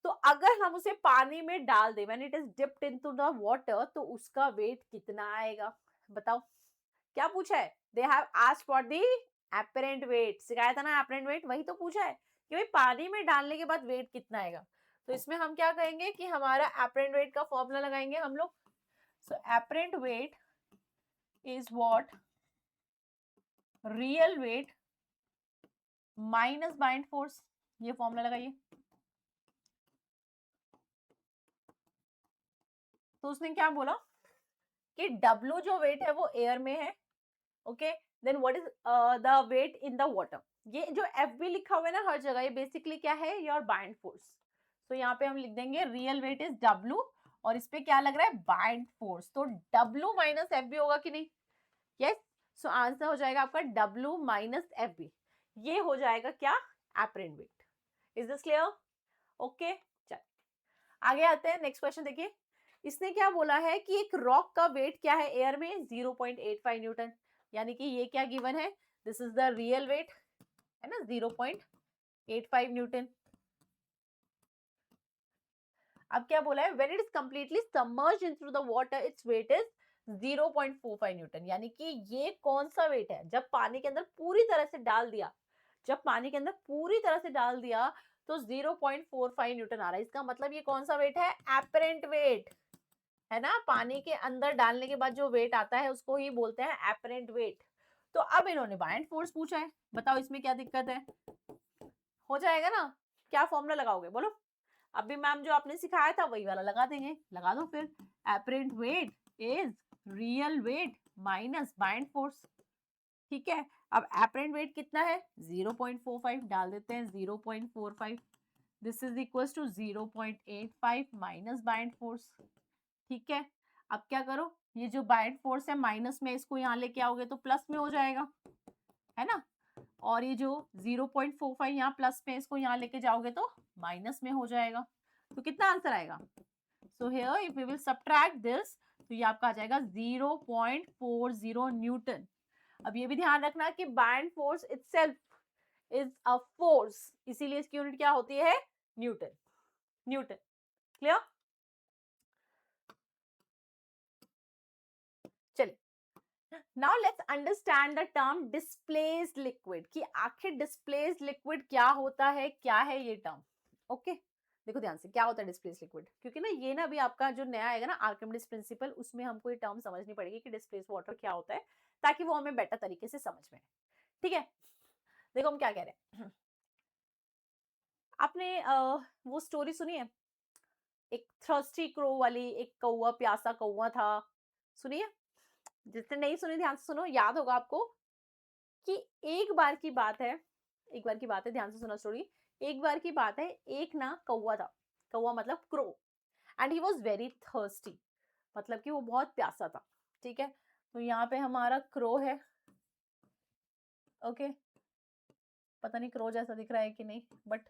तो अगर हम उसे पानी में डाल दें, when it is dipped into the water, तो उसका वेट कितना आएगा? बताओ क्या पूछा है? They have asked for the apparent wait, सिखाया था ना एपरेंट वेट, वही तो पूछा है कि भाई पानी में डालने के बाद वेट कितना आएगा। तो इसमें हम क्या कहेंगे कि हमारा एपरेंट वेट का फॉर्मूला लगाएंगे हम लोग। So apparent weight is what? Real weight minus buoyant force. ये फॉर्मूला लगाइए। तो उसने क्या बोला कि W जो वेट है वो एयर में है, okay, then what is the weight in the water. ये जो FB लिखा हुआ है ना हर जगह, ये बेसिकली क्या है? Your bind force. तो यहाँ पे हम लिख देंगे रियल वेट इज W, और इस पे क्या लग रहा है? Bind force. तो W माइनस FB होगा कि नहीं? यस। सो आंसर हो जाएगा आपका W माइनस FB। ये हो जाएगा क्या? Apparent weight. Is this clear? Okay, चल आगे आते हैं, नेक्स्ट क्वेश्चन देखिए। इसने क्या बोला है कि एक रॉक का वेट क्या है एयर में? 0.85 न्यूटन। यानी कि ये क्या गिवन है? This is the real weight, है ना, 0.85 न्यूटन। अब क्या बोला है? When it is completely submerged into the water, its weight is 0.45 newton. यानी कि ये कौन सा वेट है? जब पानी के अंदर पूरी तरह से डाल दिया, जब पानी के अंदर पूरी तरह से डाल दिया तो 0.45 न्यूटन आ रहा है। इसका मतलब ये कौन सा वेट है? एपरेंट वेट, है ना? पानी के अंदर डालने के बाद जो वेट आता है उसको ही बोलते हैं एपरेंट वेट। तो अब इन्होंने बाइंड फोर्स पूछा है, बताओ इसमें क्या दिक्कत है? हो जाएगा ना? क्या फॉर्मूला लगाओगे बोलो? अभी मैम जो आपने सिखाया था वही वाला लगा देंगे, लगा दो फिर। Apparent weight is real weight minus buoyant force. ठीक है, अब एपरेंट वेट कितना है? 0.45, डाल देते हैं 0.45। This is equal to 0.85 minus buoyant force. ठीक है, अब क्या करो, ये जो बाइंड फोर्स है माइनस में, इसको यहाँ लेके आओगे तो प्लस में हो जाएगा, है ना? और ये जो 0.45 यहाँ प्लस में, इसको यहाँ लेके जाओगे तो माइनस में हो जाएगा। तो कितना आंसर आएगा? So here if we will subtract this, तो ये आपका आ जाएगा 0.40 न्यूटन। अब ये भी ध्यान रखना कि buoyant force itself is a force, इसीलिए इसकी यूनिट क्या होती है? न्यूटन। Newton, clear? चलिए, now let's understand the term displaced liquid, कि आखिर डिस्प्लेस्ड लिक्विड क्या होता है, क्या है ये टर्म। ओके देखो ध्यान से, क्या होता है डिस्प्लेस्ड लिक्विड, क्योंकि ना ये ना अभी आपका जो नया आएगा ना आर्किमिडीज प्रिंसिपल, उसमें हमको ये टर्म समझनी पड़ेगी कि डिस्प्लेस्ड वाटर क्या होता है, ताकि वो हमें बेटर तरीके से समझ में आए। ठीक है, देखो हम क्या कह रहे हैं। आपने वो स्टोरी सुनी है, एक थर्स्टी क्रो वाली, एक कौवा, प्यासा कौवा था, सुनिए? जिसने नहीं सुनी ध्यान से सुनो, याद होगा आपको कि एक बार की बात है, एक बार की बात है, ध्यान से सुना स्टोरी। एक बार की बात है, एक ना कौवा था, कौवा मतलब crow, and he was very thirsty, मतलब कि वो बहुत प्यासा था। ठीक है, तो यहाँ पे हमारा क्रो है, ओके, पता नहीं क्रो जैसा दिख रहा है कि नहीं, बट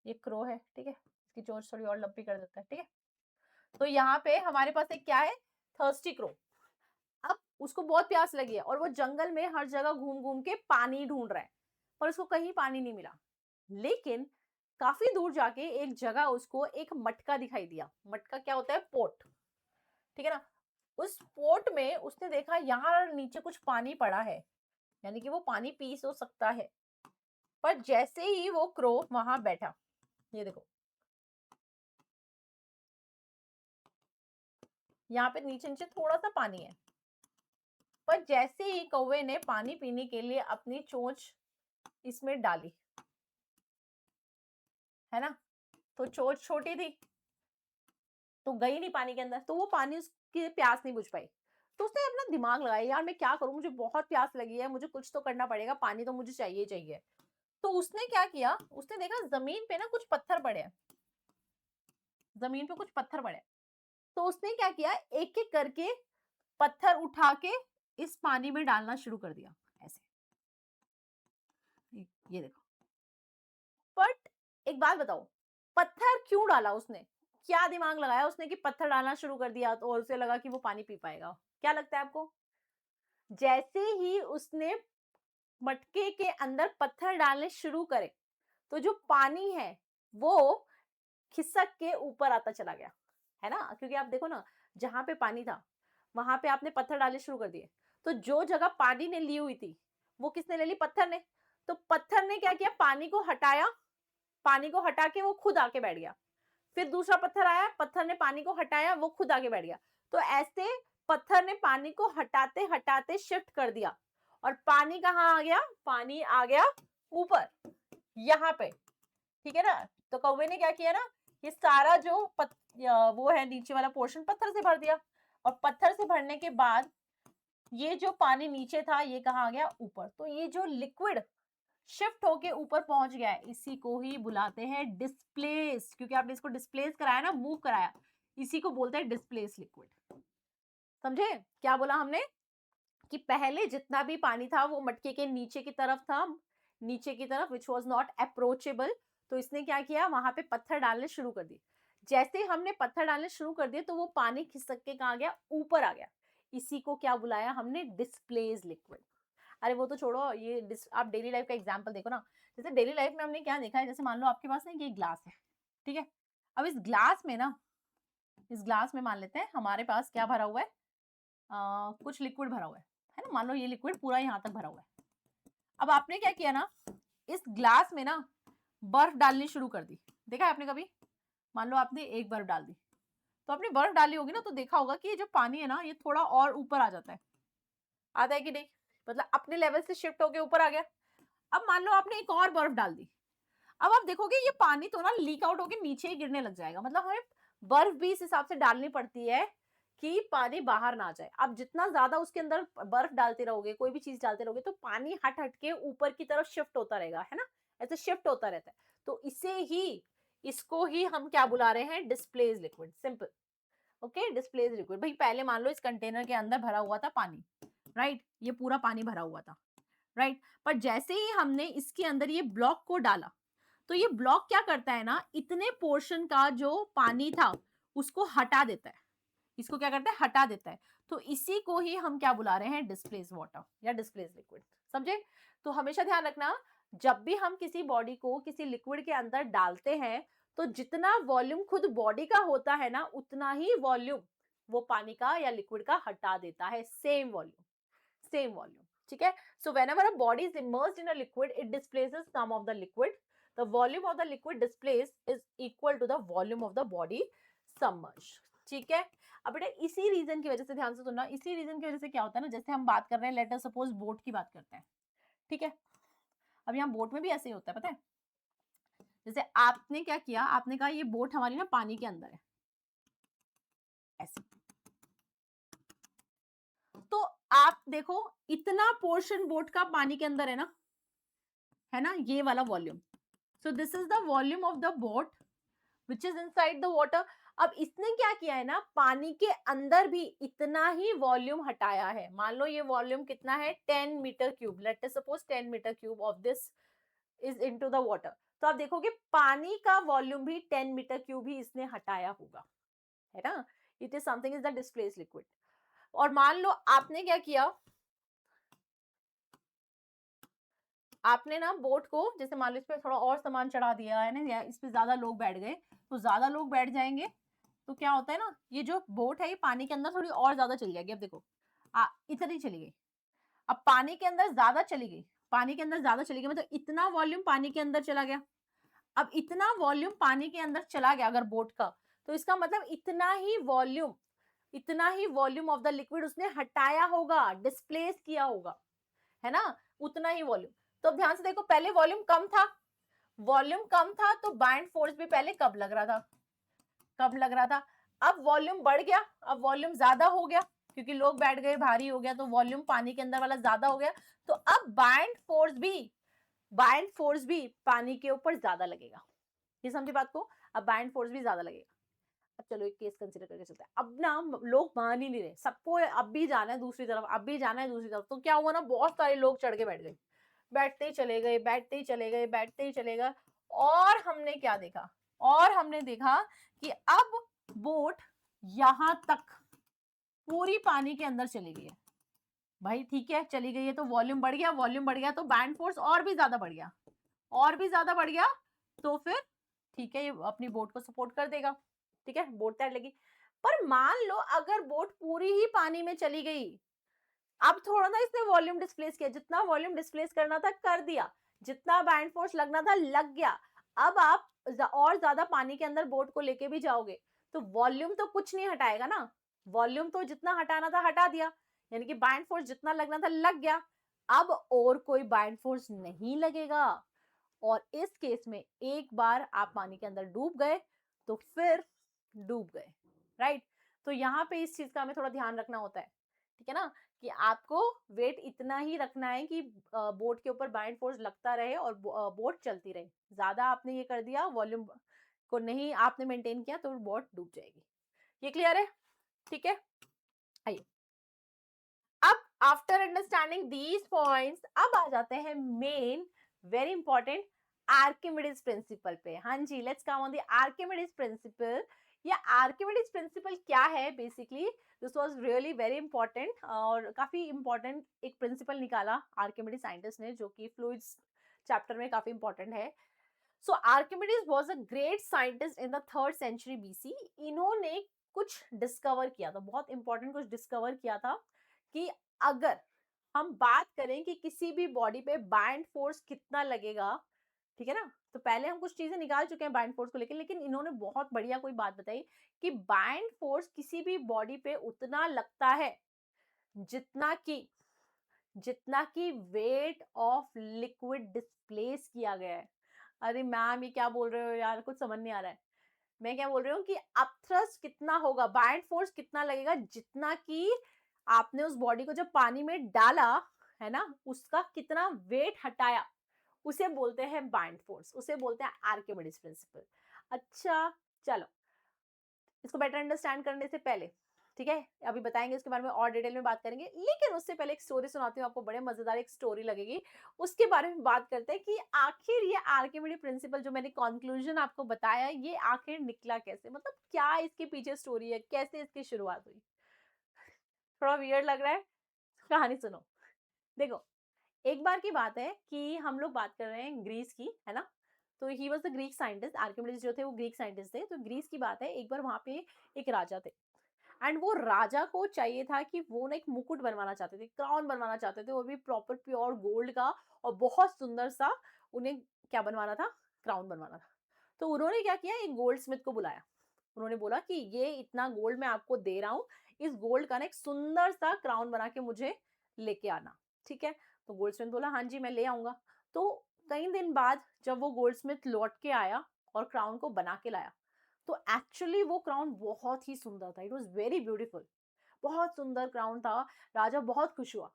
ये क्रो है। ठीक है, इसकी चोंच थोड़ी और लंबी कर देता है। ठीक है, तो यहाँ पे हमारे पास एक क्या है? Thirsty crow. अब उसको बहुत प्यास लगी है और वो जंगल में हर जगह घूम घूम के पानी ढूंढ रहा है, पर उसको कहीं पानी नहीं मिला। लेकिन काफी दूर जाके एक जगह उसको एक मटका दिखाई दिया। मटका क्या होता है? पोट, ठीक है ना। उस पोट में उसने देखा यहाँ नीचे कुछ पानी पड़ा है, यानी कि वो पानी पी तो सकता है। पर जैसे ही वो क्रो वहां बैठा, ये देखो यहाँ पे नीचे नीचे थोड़ा सा पानी है, पर जैसे ही कौवे ने पानी पीने के लिए अपनी चोंच इसमें डाली, है ना, तो चोंच छोटी थी तो गई नहीं पानी के अंदर, तो वो पानी उसकी प्यास नहीं बुझ पाई। तो उसने अपना दिमाग लगाया, यार मैं क्या करूं, मुझे बहुत प्यास लगी है, मुझे कुछ तो करना पड़ेगा, पानी तो मुझे चाहिए ही चाहिए। तो उसने क्या किया, उसने देखा जमीन पे ना कुछ पत्थर पड़े हैं, जमीन पे कुछ पत्थर पड़े हैं। तो उसने क्या किया, एक एक करके पत्थर उठा के इस पानी में डालना शुरू कर दिया, ऐसे। ये देखो। बट एक बात बताओ, पत्थर क्यों डाला उसने? क्या दिमाग लगाया उसने कि पत्थर डालना शुरू कर दिया तो और उसे लगा कि वो पानी पी पाएगा? क्या लगता है आपको? जैसे ही उसने मटके के अंदर पत्थर डालने शुरू करे, तो जो पानी है वो खिसक के ऊपर आता चला गया, है ना। क्योंकि आप देखो ना, जहां पे पानी था वहां पे आपने पत्थर डालने शुरू कर दिए, तो जो जगह पानी ने ली हुई थी वो किसने ले ली? पत्थर ने। तो पत्थर ने क्या किया, पानी को हटाया, पानी को हटा के वो खुद आके बैठ गया। फिर दूसरा पत्थर आया, पत्थर ने पानी को हटाया, वो खुद आगे बैठ गया। तो ऐसे पत्थर ने पानी को हटाते हटाते शिफ्ट कर दिया, और पानी कहाँ आ गया? पानी आ गया ऊपर, यहाँ पे, ठीक है ना। तो कौवे ने क्या किया ना, ये सारा जो वो है नीचे वाला पोर्शन पत्थर से भर दिया, और पत्थर से भरने के बाद ये जो पानी नीचे था ये कहाँ आ गया? ऊपर। तो ये जो लिक्विड शिफ्ट होके ऊपर पहुंच गया है, इसी को ही बुलाते हैं डिस्प्लेस। क्योंकि आपने इसको डिस्प्लेस कराया ना, मूव कराया, इसी को बोलते हैं डिस्प्लेस लिक्विड। समझे क्या बोला हमने? कि पहले जितना भी पानी था वो मटके के नीचे की तरफ था, नीचे की तरफ, विच वॉज नॉट अप्रोचेबल। तो इसने क्या किया, वहां पे पत्थर डालने शुरू कर दिए। जैसे हमने पत्थर डालने शुरू कर दिए तो वो पानी खिसक के कहा गया? ऊपर आ गया। इसी को क्या बुलाया हमने? Displace liquid. अरे वो तो छोड़ो, ये आप डेली लाइफ का एग्जांपल देखो ना। जैसे डेली लाइफ में हमने क्या देखा है, जैसे मान लो आपके पास ना ये ग्लास है, ठीक है। अब इस ग्लास में ना, इस ग्लास में मान लेते हैं हमारे पास क्या भरा हुआ है, कुछ लिक्विड भरा हुआ है ना। मान लो ये लिक्विड पूरा यहाँ तक भरा हुआ है। अब आपने क्या किया ना, इस ग्लास में ना बर्फ डालनी शुरू कर दी। देखा है आपने कभी? मान लो आपने एक बर्फ डाल दी, तो आपने बर्फ डाली होगी ना, तो देखा होगा कि ये जो पानी है ना ये थोड़ा और ऊपर आ जाता है। आता है कि नहीं? मतलब अपने लेवल से शिफ्ट होके ऊपर आ गया। अब मान लो आपने एक और बर्फ डाल दी, अब आप देखोगे ये पानी तो ना लीक आउट होके नीचे ही गिरने लग जाएगा। मतलब हमें बर्फ भी इस हिसाब से डालनी पड़ती है कि पानी बाहर ना जाए। आप जितना ज्यादा उसके अंदर बर्फ डालते रहोगे, कोई भी चीज डालते रहोगे, तो पानी हट हट के ऊपर की तरफ शिफ्ट होता रहेगा, है ना। ऐसे शिफ्ट होता रहता है। तो इसे ही, इसको ही हम क्या बुला रहे हैं? Displace liquid. Simple. Okay, displace liquid. भाई पहले मान लो इस कंटेनर के अंदर भरा हुआ था पानी, राइट, ये पूरा पानी भरा हुआ था, राइट। पर जैसे ही हमने इसके अंदर ये ब्लॉक को डाला, तो ये ब्लॉक क्या करता है ना, इतने पोर्शन का जो पानी था उसको हटा देता है। इसको क्या करता है? हटा देता है। तो इसी को ही हम क्या बुला रहे हैं? डिस्प्लेस वाटर या डिस्प्लेस लिक्विड। समझे? तो हमेशा ध्यान रखना, जब भी हम किसी बॉडी को किसी लिक्विड के अंदर डालते हैं, तो जितना वॉल्यूम खुद बॉडी का होता है ना, उतना ही वॉल्यूम वो पानी का या लिक्विड का हटा देता है। सेम वॉल्यूम, सेम वॉल्यूम, ठीक है। So whenever a body is immersed in a liquid, it displaces some of the liquid. The volume of the liquid displaced is equal to the volume of the body submerged. ठीक है। अब बेटा इसी reason की वजह से, ध्यान से सुनना, इसी रीजन की वजह से क्या होता है ना, जैसे हम बात कर रहे हैं, लेट अस सपोज बोट की बात करते हैं, ठीक है। अब यहाँ बोट में भी ऐसे ही होता है, पता है। जैसे आपने क्या किया, आपने कहा ये बोट हमारी ना पानी के अंदर है, ऐसे। तो आप देखो, इतना पोर्शन बोट का पानी के अंदर है ना, ये वाला volume. So this is the volume of the boat which is inside the water. अब इसने क्या किया है ना, पानी के अंदर भी इतना ही वॉल्यूम हटाया है। मान लो ये वॉल्यूम कितना है? 10 meter cube. Let us suppose 10 meter cube of this is into the water. तो आप देखोगे पानी का वॉल्यूम भी 10 मीटर क्यूब ही इसने हटाया होगा, है ना। It is something is the displace liquid. और मान लो आपने क्या किया, आपने ना बोट को, जैसे मान लो इस पे थोड़ा और सामान चढ़ा दिया है ना, या इस पे ज्यादा लोग बैठ गए, तो ज्यादा लोग बैठ जाएंगे तो क्या होता है ना, ये जो बोट है ये पानी के अंदर थोड़ी और ज्यादा चली जाएगी। अब देखो इतनी चली गई, अब पानी के अंदर ज्यादा चली गई, पानी के अंदर ज्यादा चली गई, मतलब इतना वॉल्यूम पानी के अंदर चला गया। अब इतना वॉल्यूम पानी के अंदर चला गया अगर बोट का, तो इसका मतलब इतना ही वॉल्यूम ऑफ द लिक्विड उसने हटाया होगा, डिस्प्लेस किया होगा, है ना, उतना ही वॉल्यूम। तो अब ध्यान से देखो, पहले वॉल्यूम कम था, वॉल्यूम कम था तो बाइंड फोर्स भी पहले कब लग रहा था, कब लग रहा था। अब वॉल्यूम बढ़ गया, अब वॉल्यूम ज्यादा हो गया, क्योंकि लोग बैठ गए, भारी हो गया, तो वॉल्यूम पानी के अंदर वाला ज्यादा हो गया, तो अब बाइंड फोर्स भी पानी के ऊपर ज्यादा लगेगा। ये समझे बात को, अब बाइंड फोर्स भी ज्यादा लगेगा। अब चलो एक केस कंसीडर करके चलते हैं। अब ना लोग मान ही नहीं रहे, सबको अब भी जाना है दूसरी तरफ, अब भी जाना है दूसरी तरफ, तो क्या हुआ ना, बहुत सारे लोग चढ़ के बैठ गए, बैठते ही चले गए, बैठते ही चले गए, बैठते ही चले गए। और हमने क्या देखा, और हमने देखा कि अब बोट यहां तक पूरी पानी के अंदर चली गई है। भाई ठीक है, चली गई है तो वॉल्यूम बढ़ गया, वॉल्यूम बढ़ गया तो बैंड फोर्स और भी ज्यादा बढ़ गया, और भी ज्यादा बढ़ गया, तो फिर ठीक है, ये अपनी बोट को सपोर्ट कर देगा, ठीक है, बोट तैर लेगी। पर मान लो अगर बोट पूरी ही पानी में चली गई, अब थोड़ा ना इसने वॉल्यूम डिस्प्लेस किया, जितना वॉल्यूम डिस्प्लेस करना था कर दिया, जितना बैंड फोर्स लगना था लग गया। अब आप और ज्यादा पानी के अंदर बोट को लेके भी जाओगे तो वॉल्यूम तो कुछ नहीं हटाएगा ना, वॉल्यूम तो जितना हटाना था हटा दिया, यानी कि बैंड फोर्स जितना लगना था लग गया। अब और कोई बैंड फोर्स नहीं लगेगा, और इस केस में एक बार आप पानी के अंदर डूब गए तो फिर डूब गए, राइट। तो यहाँ पे इस चीज का हमें थोड़ा ध्यान रखना होता है, ठीक है ना, कि आपको वेट इतना ही रखना है कि बोट के ऊपर बाइंड फोर्स लगता रहे और बोट चलती रहे। ज्यादा आपने ये कर दिया, वॉल्यूम को नहीं आपने मेंटेन किया, तो बोट डूब जाएगी। ये क्लियर है, ठीक है। आइए, अब आफ्टर अंडरस्टैंडिंग दीज पॉइंट्स, अब आ जाते हैं main, very important, Archimedes principle पे। हाँ जी, let's come on the Archimedes principle. या आर्किमिडीज प्रिंसिपल क्या है, basically this was really very important, और काफी इंपॉर्टेंट एक प्रिंसिपल निकाला आर्किमिडीज साइंटिस्ट ने, जो कि फ्लूइड्स चैप्टर में काफी इंपॉर्टेंट है। So Archimedes was a great scientist in the 3rd century BC. इन्होंने कुछ डिस्कवर किया था, बहुत इंपॉर्टेंट कुछ डिस्कवर किया था, कि अगर हम बात करें कि किसी भी बॉडी पे बाइंड फोर्स कितना लगेगा, ठीक है ना, तो पहले हम कुछ चीजें निकाल चुके हैं बाइंड फोर्स को लेकर, लेकिन इन्होंने बहुत बढ़िया कोई बात बताई कि बाइंड फोर्स किसी भी बॉडी पे उतना लगता है जितना कि वेट ऑफ लिक्विड डिस्प्लेस किया गया है। अरे मैम ये क्या बोल रहे हो यार, कुछ समझ नहीं आ रहा है। मैं क्या बोल रही हूँ कि अपथ्रस्ट कितना होगा, बाइंड फोर्स कितना लगेगा, जितना कि आपने उस बॉडी को जब पानी में डाला, है ना, उसका कितना वेट हटाया, उसे बोलते हैं बाइंड फोर्स, उसे बोलते हैं आर्किमिडीज प्रिंसिपल। अच्छा, चलो इसको बेटर अंडरस्टैंड करने से पहले, ठीक है, अभी बताएंगे उसके बारे में और डिटेल में बात करेंगे, लेकिन उससे पहले एक स्टोरी सुनाती हूँ आपको, बड़े मजेदार एक स्टोरी लगेगी, उसके बारे में बात करते हैं कि आखिर ये आर्किमिडीज प्रिंसिपल जो मैंने कंक्लूजन आपको बताया, ये आखिर निकला कैसे, मतलब क्या इसके पीछे स्टोरी है, कैसे इसकी शुरुआत हुई। थोड़ा वियर्ड लग रहा है, कहानी सुनो। देखो, एक बार की बात है कि हम लोग बात कर रहे हैं ग्रीस की, है ना, तो he was the Greek scientist, Archimedes जो थे वो ग्रीक साइंटिस्ट थे। तो ग्रीस की बात है, एक बार वहां पे एक राजा थे, एंड वो राजा को चाहिए था कि वो ना एक मुकुट बनवाना चाहते थे, क्राउन बनवाना चाहते थे, वो भी प्रॉपर प्योर गोल्ड का, और बहुत सुंदर सा उन्हें क्या बनवाना था, क्राउन बनवाना था। तो उन्होंने क्या किया, एक गोल्ड स्मिथ को बुलाया, उन्होंने बोला कि ये इतना गोल्ड मैं आपको दे रहा हूँ, इस गोल्ड का ना एक सुंदर सा क्राउन बना के मुझे लेके आना, ठीक है। तो गोल्ड स्मिथ बोला हाँ जी मैं ले आऊंगा। तो कई दिन बाद जब वो गोल्ड स्मिथ लौट के आया और क्राउन को बना के लाया, तो एक्चुअली वो क्राउन बहुत ही सुंदर था, इट वॉज वेरी ब्यूटीफुल, बहुत सुंदर क्राउन था। राजा बहुत खुश हुआ,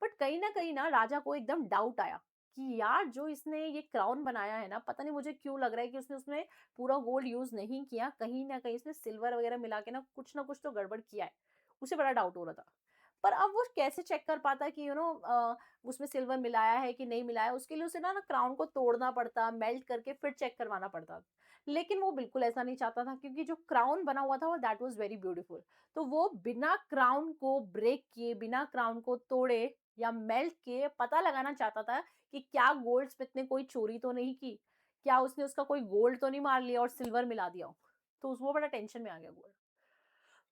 बट कहीं ना राजा को एकदम डाउट आया कि यार जो इसने ये क्राउन बनाया है ना, पता नहीं मुझे क्यों लग रहा है कि उसने उसमें पूरा गोल्ड यूज नहीं किया, कहीं ना कहीं इसने सिल्वर वगैरह मिला के ना कुछ तो गड़बड़ किया है, उसे बड़ा डाउट हो रहा था। पर अब वो कैसे चेक कर पाता कि उसमें सिल्वर मिलाया है कि नहीं मिलाया, उसके लिए उसे ना क्राउन को तोड़ना पड़ता, मेल्ट करके फिर चेक करवाना पड़ता। लेकिन वो बिल्कुल ऐसा नहीं चाहता था, क्योंकि जो क्राउन बना हुआ था वो दैट वाज वेरी ब्यूटीफुल। तो वो बिना क्राउन को ब्रेक किए, बिना क्राउन को तोड़े या मेल्ट किए पता लगाना चाहता था कि क्या गोल्ड स्मिथ ने कोई चोरी तो नहीं की, क्या उसने उसका कोई गोल्ड तो नहीं मार लिया और सिल्वर मिला दिया हो। तो वो बड़ा टेंशन में आ गया गोल्ड।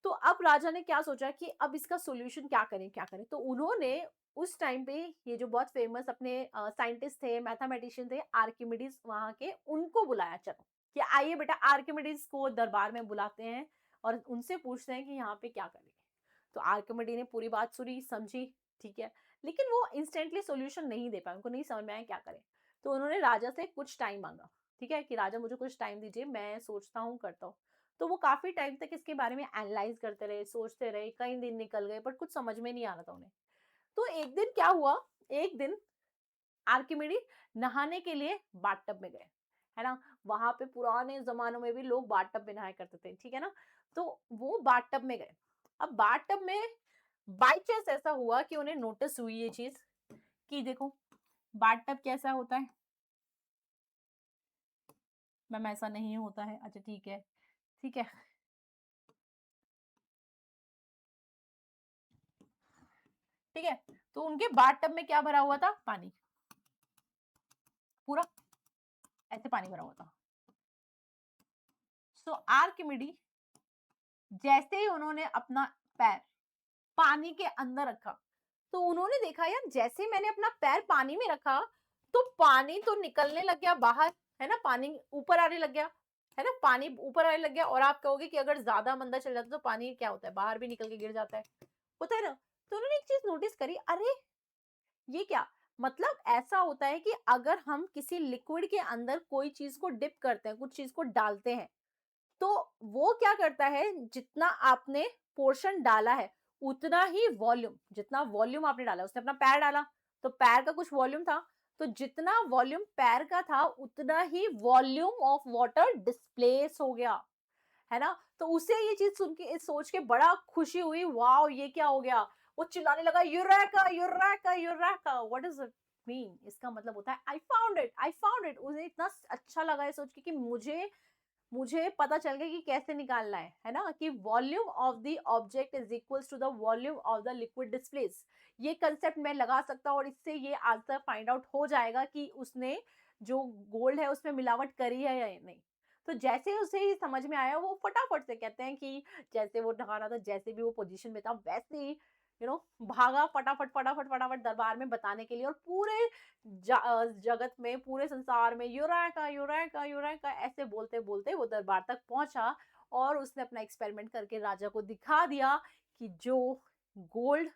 तो अब राजा ने क्या सोचा कि अब इसका सॉल्यूशन क्या करें, क्या करें? तो उन्होंने उस टाइम पे ये जो बहुत फेमस अपने साइंटिस्ट थे, मैथमेटिशियन थे, आर्किमिडीज वहाँ के, उनको बुलाया। चलो कि आइए बेटा, आर्किमिडीज को दरबार में बुलाते हैं और उनसे पूछते हैं कि यहाँ पे क्या करें। तो आर्किमिडी ने पूरी बात सुनी, समझी, ठीक है, लेकिन वो इंस्टेंटली सॉल्यूशन नहीं दे पाए, उनको नहीं समझ में आया क्या करें। तो उन्होंने राजा से कुछ टाइम मांगा, ठीक है, कि राजा मुझे कुछ टाइम दीजिए, मैं सोचता हूँ, करता हूँ। तो वो काफी टाइम तक इसके बारे में एनालाइज करते रहे, सोचते रहे, कई दिन निकल गए, बट कुछ समझ में नहीं आ रहा था उन्हें। तो एक दिन क्या हुआ, एक दिन आर्किमिडी नहाने के लिए बाथटब में गए, है ना। वहां पे पुराने जमानों में भी लोग बाथटब में नहाया करते थे, ठीक है ना। तो वो बाथटब में गए। अब बाथटब में बाई चांस ऐसा हुआ कि उन्हें नोटिस हुई ये चीज कि देखो बाथटब कैसा होता है। मैम ऐसा नहीं होता है, अच्छा ठीक है, ठीक है, ठीक है। तो उनके बाथटब में क्या भरा हुआ था, पानी, पूरा ऐसे पानी भरा हुआ था। सो आर्किमिडी जैसे ही उन्होंने अपना पैर पानी के अंदर रखा, तो उन्होंने देखा यार जैसे ही मैंने अपना पैर पानी में रखा, तो पानी तो निकलने लग गया बाहर, है ना, पानी ऊपर आने लग गया, है ना, पानी ऊपर आने लग गया। और आप कहोगे कि अगर ज्यादा मंदा चल जाता तो पानी क्या होता है, बाहर भी निकल के गिर जाता है, होता है ना। तो उन्होंने एक चीज नोटिस करी, अरे ये क्या, मतलब ऐसा होता है कि अगर हम किसी लिक्विड के अंदर कोई चीज को डिप करते हैं, कुछ चीज को डालते हैं, तो वो क्या करता है, जितना आपने पोर्शन डाला है उतना ही वॉल्यूम, जितना वॉल्यूम आपने डाला, उसने अपना पैर डाला तो पैर का कुछ वॉल्यूम था, तो जितना वॉल्यूम पैर का था उतना ही वॉल्यूम ऑफ वाटर डिस्प्लेस हो गया, है ना। तो उसे ये चीज सुन के, सोच के बड़ा खुशी हुई, वाओ ये क्या हो गया। वो चिल्लाने लगा, eureka eureka eureka, what is it mean, इसका मतलब होता है I found it, I found it. उसे इतना अच्छा लगा है सोच के कि मुझे मुझे पता चल गया कि कैसे निकालना है ना, कि volume of the object is equals to the volume of the liquid displace. ये कंसेप्ट मैं लगा सकता हूँ और इससे ये आंसर फाइंड आउट हो जाएगा कि उसने जो गोल्ड है उसमें मिलावट करी है या नहीं। तो जैसे उसे ही समझ में आया, वो फटाफट से कहते हैं कि जैसे वो ढका रहा था, जैसे भी वो पोजीशन में था, वैसे ही भागा फटाफट फटाफट फटाफट दरबार में बताने के लिए, और पूरे जगत में, पूरे संसार में यूरेका यूरेका यूरेका ऐसे बोलते बोलते वो दरबार तक पहुंचा। और उसने अपना एक्सपेरिमेंट करके राजा को दिखा दिया कि जो गोल्ड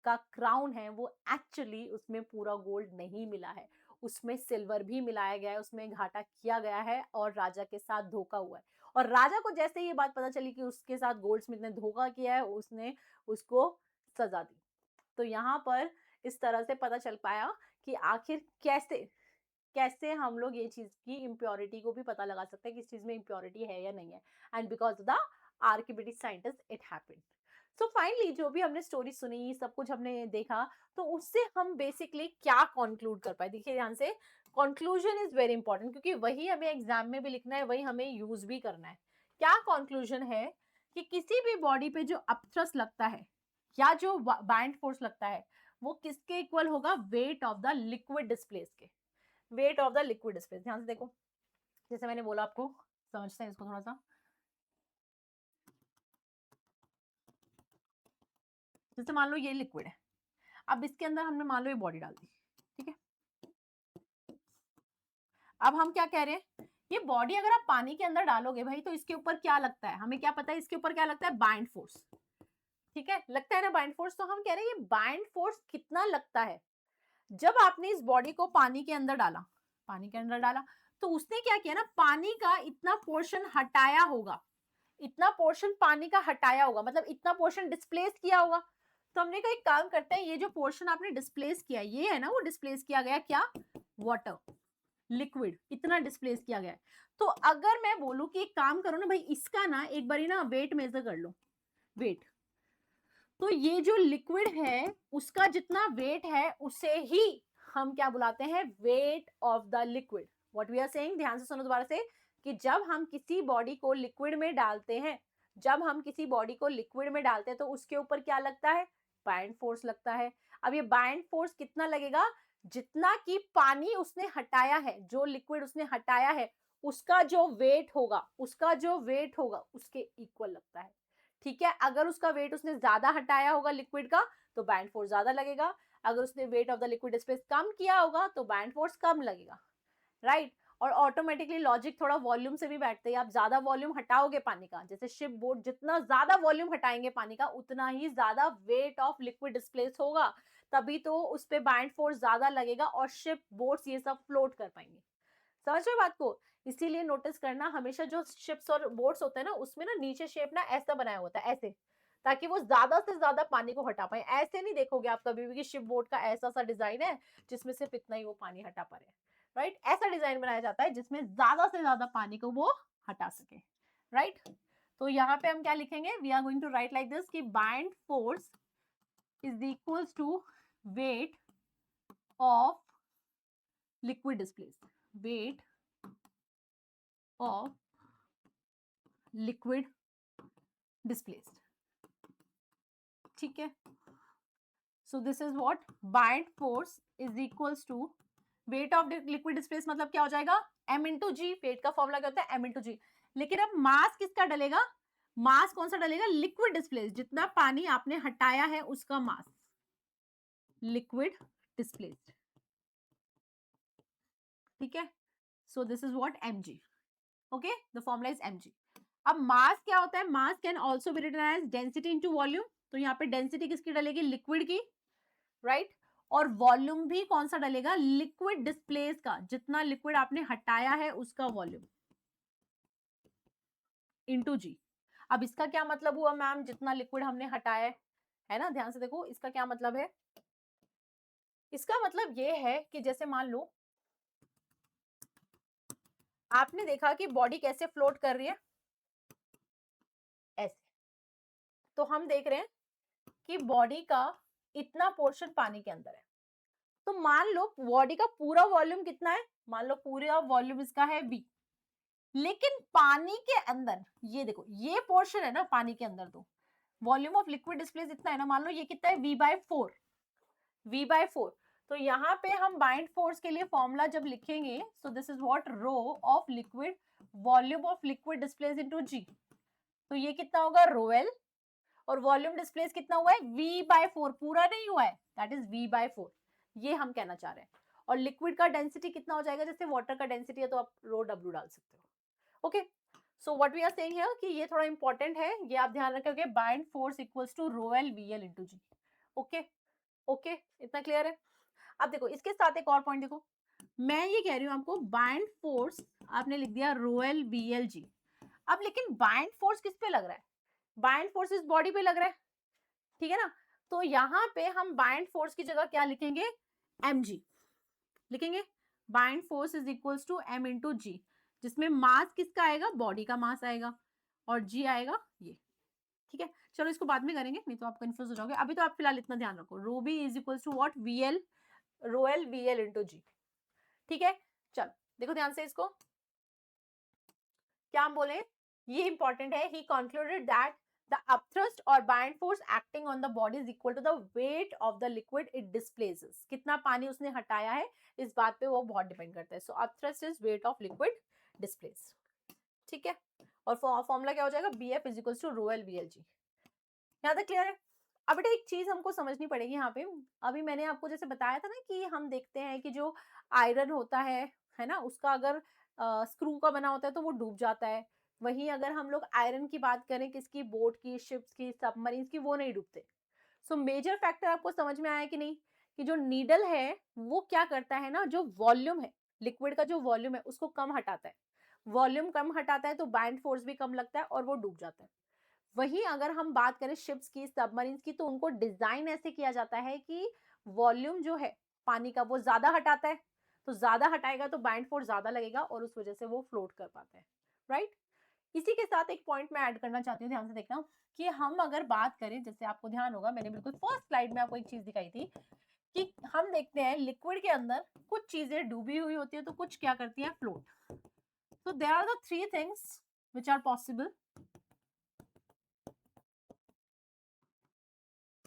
का क्राउन है वो एक्चुअली उसमें पूरा गोल्ड नहीं मिला है, उसमें सिल्वर भी मिलाया गया है, उसमें घाटा किया गया है और राजा के साथ धोखा हुआ है। और राजा को जैसे ये बात पता चली कि उसके साथ गोल्डस्मिथ ने धोखा किया है, उसने उसको सजा दी। तो यहाँ पर इस तरह से पता चल पाया कि आखिर कैसे कैसे हम लोग ये चीज की इम्प्योरिटी को भी पता लगा सकते हैं कि इस चीज में इम्प्योरिटी है या नहीं है। And because of the Archimedes scientist it happened. So finally जो भी हमने स्टोरी सुनी, सब कुछ हमने देखा, तो उससे हम बेसिकली क्या कंक्लूड कर पाए, देखिए ध्यान से, कंक्लूजन इज वेरी इंपॉर्टेंट, क्योंकि वही हमें एग्जाम में भी लिखना है, वही हमें यूज भी करना है। क्या कंक्लूजन है कि किसी भी बॉडी पे जो अपथ्रस्ट लगता है या जो बाइंड फोर्स लगता है, वो किसके इक्वल होगा, weight of the liquid displace के, weight of the liquid displace. ध्यान से देखो, जैसे मैंने बोला आपको, समझते हैं इसको थोड़ा सा। जैसे मान लो ये लिक्विड है, अब इसके अंदर हमने मान लो ये बॉडी डाल दी, ठीक है। अब हम क्या कह रहे हैं, ये बॉडी अगर आप पानी के अंदर डालोगे भाई, तो इसके ऊपर क्या लगता है, हमें क्या पता है इसके ऊपर क्या लगता है, बाइंड फोर्स, ठीक है, लगता है ना बाइंड फोर्स। तो हम कह रहे हैं ये बाइंड फोर्स कितना लगता है, जब आपने इस बॉडी को पानी के अंदर डाला, पानी के अंदर डाला, तो उसने क्या किया ना, पानी का इतना पोर्शन हटाया होगा, इतना पोर्शन पानी का हटाया होगा, मतलब इतना पोर्शन डिस्प्लेस किया होगा। तो हमने कहा एक काम करते हैं, ये जो पोर्शन आपने डिस्प्लेस किया, ये है ना, वो डिस्प्लेस किया गया क्या, वाटर, लिक्विड, इतना डिस्प्लेस किया गया है। तो अगर मैं बोलूं कि एक काम करो ना भाई, इसका ना एक बारी ना वेट मेजर कर लो, वेट, तो ये जो लिक्विड है उसका जितना वेट है उसे ही हम क्या बुलाते हैं, weight of the liquid. What we are saying, ध्यान से सुनो दोबारा से, कि जब हम किसी बॉडी को लिक्विड में डालते हैं, जब हम किसी बॉडी को लिक्विड में डालते हैं तो उसके ऊपर क्या लगता है, बाइंड फोर्स लगता है। अब ये बाइंड फोर्स कितना लगेगा, जितना कि पानी उसने हटाया है, जो लिक्विड उसने हटाया है उसका जो वेट होगा, उसका जो वेट होगा उसके इक्वल लगता है। ठीक है, अगर उसका वेट उसने ज्यादा हटाया होगा लिक्विड का तो बैंड फोर्स ज्यादा लगेगा, अगर उसने weight of the liquid space कम किया होगा तो बैंड फोर्स कम लगेगा, राइट। और ऑटोमेटिकली लॉजिक थोड़ा वॉल्यूम से भी बैठते हैं, आप ज्यादा वॉल्यूम हटाओगे पानी का, जैसे शिप बोट जितना ज्यादा वॉल्यूम हटाएंगे पानी का उतना ही ज्यादा वेट ऑफ लिक्विड डिस्प्लेस होगा, तभी तो उस पे बैंड फोर्स ज्यादा लगेगा और शिप बोट्स ये सब फ्लोट कर पाएंगे। समझ रहे हो बात को। इसीलिए नोटिस करना हमेशा जो शिप्स और बोट्स होते हैं ना उसमें ना नीचे शेप ना ऐसा बनाया होता है, ऐसे, ताकि वो ज्यादा से ज्यादा पानी को हटा पाए। ऐसे नहीं देखोगे आप कभी भी कि शिप बोट का ऐसा सा डिजाइन है जिसमें सिर्फ इतना ही वो पानी हटा पा रहे हैं, राइट। ऐसा डिजाइन बनाया जाता है जिसमें ज्यादा से ज्यादा पानी को वो हटा सके, राइट। तो यहाँ पे हम क्या लिखेंगे, we are going to write like this कि buoyant force is equals to weight of liquid displace, weight of liquid displaced. ठीक है, so this is what buoyant force is equals to weight of liquid displace, मतलब क्या हो जाएगा, m into g. Weight का formula क्या होता है, m इंटू जी। लेकिन अब मास किसका डलेगा, मास कौन सा डलेगा, लिक्विड डिस्प्लेस, जितना पानी आपने हटाया है उसका मास, लिक्विड डिस्प्लेस्ड। ठीक है, so this is what mg। Okay, the formula is mg। अब मास क्या होता है, mass can also be written as density into volume. तो यहाँ पे डेंसिटी किसकी डलेगी, लिक्विड की, राइट। और वॉल्यूम भी कौन सा डलेगा, लिक्विड डिस्प्लेस का, जितना लिक्विड आपने हटाया है उसका वॉल्यूम, इंटू जी। अब इसका क्या मतलब हुआ मैम, जितना लिक्विड हमने हटाया है ना, ध्यान से देखो इसका क्या मतलब है। इसका मतलब ये है कि जैसे मान लो आपने देखा कि बॉडी कैसे फ्लोट कर रही है, ऐसे। तो हम देख रहे हैं कि बॉडी का इतना पोर्शन पानी के अंदर है। तो मान लो बॉडी का पूरा वॉल्यूम कितना है, मान लो पूरा वॉल्यूम इसका है v, लेकिन पानी के अंदर ये देखो ये पोर्शन है ना पानी के अंदर, तो वॉल्यूम ऑफ लिक्विड डिस्प्लेस इतना है ना, मान लो ये कितना है v/4, v/4। तो यहाँ पे हम बाइंड फोर्स के लिए फॉर्मूला जब लिखेंगे, so this is what rho of liquid, volume of liquid displace into g. तो ये कितना होगा रो एल, और वॉल्यूम डिस्प्लेस कितना हुआ है v/4, पूरा नहीं हुआ है, दैट इज v/4, ये हम कहना चाह रहे हैं। और लिक्विड का डेंसिटी कितना हो जाएगा, जैसे वाटर का डेंसिटी है तो आप रो w डाल सकते हो। Okay, so what we are saying here कि ये थोड़ा इंपॉर्टेंट है, ये आप ध्यान रखोगे, buoyant force equals to rho L V L into G. Okay, okay, इतना क्लियर है। अब देखो इसके साथ एक और पॉइंट देखो, मैं ये कह रही हूँ आपको बाइंड फोर्स आपने लिख दिया rho L B L G. अब लेकिन बाइंड फोर्स किस पे लग रहा है, बाइंड फोर्स इस बॉडी पे लग रहा है, ठीक है ना। तो यहाँ पे हम बाइंड फोर्स की जगह क्या लिखेंगे, mg लिखेंगे। Buoyant force is equals to m into g, जिसमें मास किसका आएगा, बॉडी का मास आएगा, और g आएगा ये। ठीक है, चलो इसको बाद में करेंगे, नहीं तो आप कंफ्यूज हो जाओगे। अभी तो आप फिलहाल इतना ध्यान रखो, rho B is equals to what, V L, rho L V L into g. ठीक है, चलो देखो ध्यान से इसको, क्या हम बोले, ये इंपॉर्टेंट है। He concluded that the upthrust or bind force acting on the body is equal to the weight of the liquid it displaces। कितना पानी उसने हटाया है इस बात पे वो बहुत डिपेंड करता है। so upthrust is weight of liquid displaced। ठीक है, और फॉर्मूला क्या हो जाएगा, bf is equals to rho l vlg। यहाँ तक क्लियर है। अब बेटा एक चीज हमको समझनी पड़ेगी यहाँ पे, अभी मैंने आपको जैसे बताया था ना कि हम देखते हैं कि जो आयरन होता है ना, उसका अगर स्क्रू का बना होता है तो वो डूब जाता है। वहीं अगर हम लोग आयरन की बात करें, किसकी, बोट की, शिप्स की, सबमरीन की, वो नहीं डूबते। सो मेजर फैक्टर आपको समझ में आया कि नहीं, कि जो नीडल है वो क्या करता है ना, जो वॉल्यूम है लिक्विड का, जो वॉल्यूम है उसको कम हटाता है। वॉल्यूम कम हटाता है तो बाइंड फोर्स भी कम लगता है और वो डूब जाता है। वहीं अगर हम बात करें शिप्स की, सबमरीन्स की, तो उनको डिजाइन ऐसे किया जाता है कि वॉल्यूम जो है पानी का वो ज्यादा हटाता है, तो ज्यादा हटाएगा तो बाइंड फोर्स ज्यादा लगेगा और उस वजह से वो फ्लोट कर पाते हैं, राइट। इसी के साथ एक पॉइंट मैं ऐड करना चाहती हूँ, ध्यान से देखना कि हम अगर बात करें, जैसे आपको ध्यान होगा मैंने बिल्कुल फर्स्ट स्लाइड में आपको एक चीज दिखाई थी कि हम देखते हैं लिक्विड के अंदर कुछ चीजें डूबी हुई होती है तो कुछ क्या करती है, float. So there are the three things which are possible.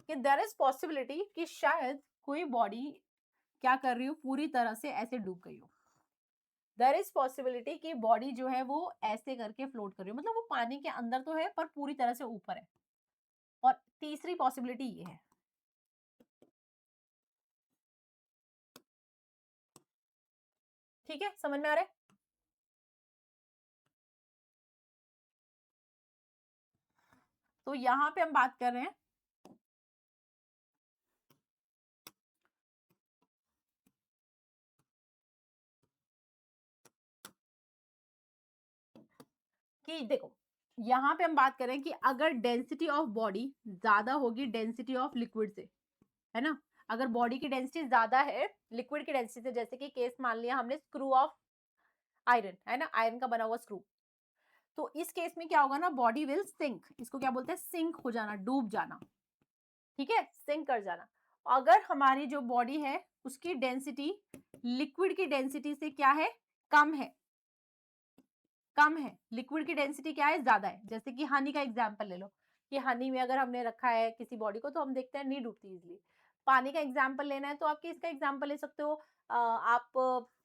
कि there is possibility कि शायद कोई बॉडी क्या कर रही हो, पूरी तरह से ऐसे डूब गई हो। देयर इज पॉसिबिलिटी कि बॉडी जो है वो ऐसे करके फ्लोट कर रही हो, मतलब वो पानी के अंदर तो है पर पूरी तरह से ऊपर है। और तीसरी पॉसिबिलिटी ये है, ठीक है, समझ में आ रहा है? तो यहां पे हम बात कर रहे हैं कि देखो, यहां पे हम बात कर रहे हैं कि अगर डेंसिटी ऑफ बॉडी ज्यादा होगी डेंसिटी ऑफ लिक्विड से, है ना, अगर बॉडी की डेंसिटी ज्यादा है लिक्विड की डेंसिटी से, जैसे कि केस मान लिया हमने स्क्रू ऑफ आयरन, है ना, आयरन का बना हुआ स्क्रू, तो इस केस में क्या होगा ना, बॉडी विल सिंक, इसको क्या बोलते हैं, सिंक हो जाना, डूब जाना, ठीक है, सिंक कर जाना। अगर हमारी जो बॉडी है उसकी डेंसिटी लिक्विड की डेंसिटी से क्या है, कम है, कम है, लिक्विड की डेंसिटी क्या है, ज्यादा है। जैसे कि हनी का एग्जांपल ले लो कि हनी में अगर हमने रखा है किसी बॉडी को तो हम देखते हैं नहीं डूबती इजिली। पानी का एग्जांपल लेना है तो आप किसका एग्जांपल ले सकते हो, आप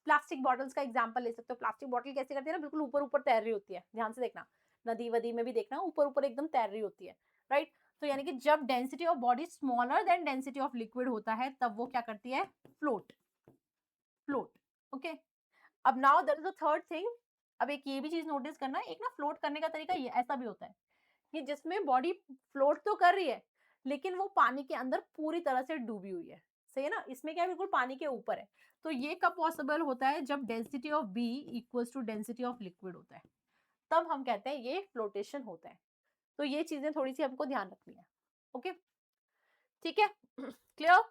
प्लास्टिक बॉटल्स का एग्जांपल ले सकते हो। प्लास्टिक बॉटल कैसे करती है ना, बिल्कुल ऊपर ऊपर तैर रही होती है, ध्यान से देखना, नदी वदी में भी देखना ऊपर ऊपर एकदम तैर रही होती है, राइट। तो यानी कि जब density of body smaller than density of liquid होता है तब वो क्या करती है, फ्लोट, फ्लोट, ओके। अब now there is a third thing, अब एक ये भी चीज नोटिस करना, एक ना फ्लोट करने का तरीका ये ऐसा भी होता है कि जिसमें बॉडी फ्लोट तो कर रही है लेकिन वो पानी के अंदर पूरी तरह से डूबी हुई है, सही है ना, इसमें क्या है, बिल्कुल पानी के ऊपर है। तो ये कब पॉसिबल होता है, जब density of B equals to density of liquid होता है, तब हम कहते हैं ये फ्लोटेशन होता है। तो ये चीजें थोड़ी सी हमको ध्यान रखनी है, ओके, ठीक है, क्लियर।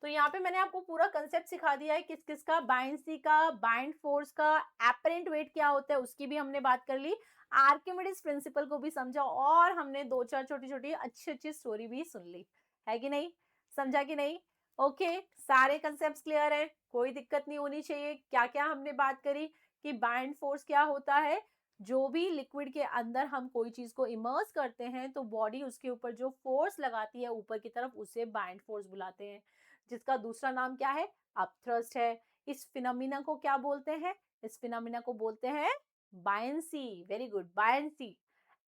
तो यहाँ पे मैंने आपको पूरा कंसेप्ट सिखा दिया है, किस किस का, बायंसी का, बाइंड फोर्स का, एपरेंट वेट क्या होता है उसकी भी हमने बात कर ली, आर्किमिडीज प्रिंसिपल को भी समझा, और हमने दो चार छोटी छोटी अच्छी अच्छी स्टोरी भी सुन ली, है कि नहीं, समझा कि नहीं, ओके, सारे कंसेप्ट क्लियर है, कोई दिक्कत नहीं होनी चाहिए। क्या क्या हमने बात करी कि बाइंड फोर्स क्या होता है, जो भी लिक्विड के अंदर हम कोई चीज को इमर्स करते हैं तो बॉडी उसके ऊपर जो फोर्स लगाती है ऊपर की तरफ उसे बाइंड फोर्स बुलाते हैं, जिसका दूसरा नाम क्या है, अपथ्रस्ट है। इस फिनोमिना को क्या बोलते हैं, इस फिनोमिना को बोलते हैं buoyancy, very good, buoyancy.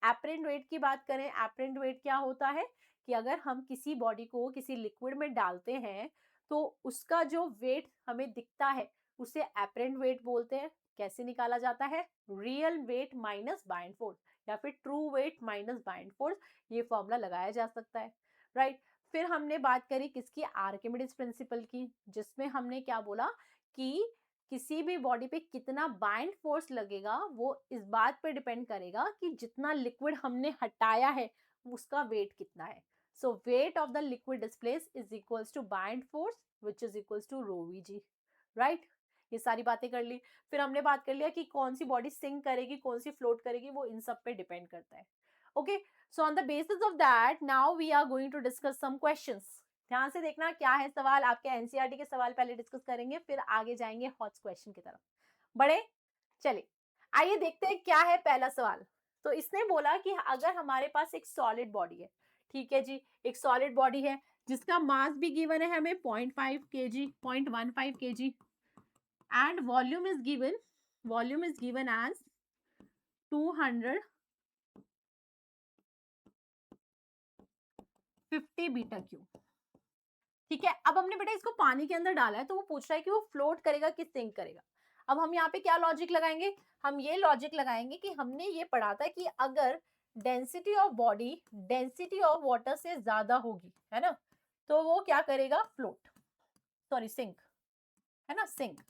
Apparent wait की बात करें, एपरेंट वेट क्या होता है कि अगर हम किसी बॉडी को किसी लिक्विड में डालते हैं तो उसका जो वेट हमें दिखता है उसे एपरेंट वेट बोलते हैं। कैसे निकाला जाता है, real weight minus buoyant force या फिर true wait minus buoyant force, ये फॉर्मूला लगाया जा सकता है, राइट। फिर हमने बात करी किसकी, आर्किमिडीज प्रिंसिपल की, जिसमें हमने क्या बोला कि किसी भी बॉडी पे कितना बाइंड फोर्स लगेगा वो इस बात पे डिपेंड करेगा कि जितना लिक्विड हमने हटाया है उसका वेट कितना है। So weight of the liquid displace is equals to buoyant force which is equals to rho V g, right. ये सारी बातें कर ली। फिर हमने बात कर लिया कि कौन सी बॉडी सिंक करेगी कौन सी फ्लोट करेगी, वो इन सब पे डिपेंड करता है, okay. So on the basis of that now we are going to discuss some questions. ध्यान से देखना क्या है सवाल, आपके एनसीईआरटी के सवाल पहले डिस्कस करेंगे फिर आगे जाएंगे हॉट क्वेश्चन की तरफ। बड़े चलिए, आइए देखते हैं क्या है पहला सवाल। तो इसने बोला कि अगर हमारे पास एक सॉलिड बॉडी है, ठीक है जी, एक सॉलिड बॉडी है जिसका मास भी गिवन है हमें 0.5 kg, 0.15 kg, and volume is given as 250 beta cube, ठीक है। अब हमने बेटा इसको पानी के अंदर डाला है तो वो पूछ रहा है कि वो फ्लोट करेगा कि सिंक करेगा। अब हम यहाँ पे क्या लॉजिक लगाएंगे, हम ये लॉजिक लगाएंगे कि हमने ये पढ़ा था कि अगर density of body density of water से ज्यादा होगी, है ना, तो वो क्या करेगा, फ्लोट, सॉरी सिंक, है ना, सिंक।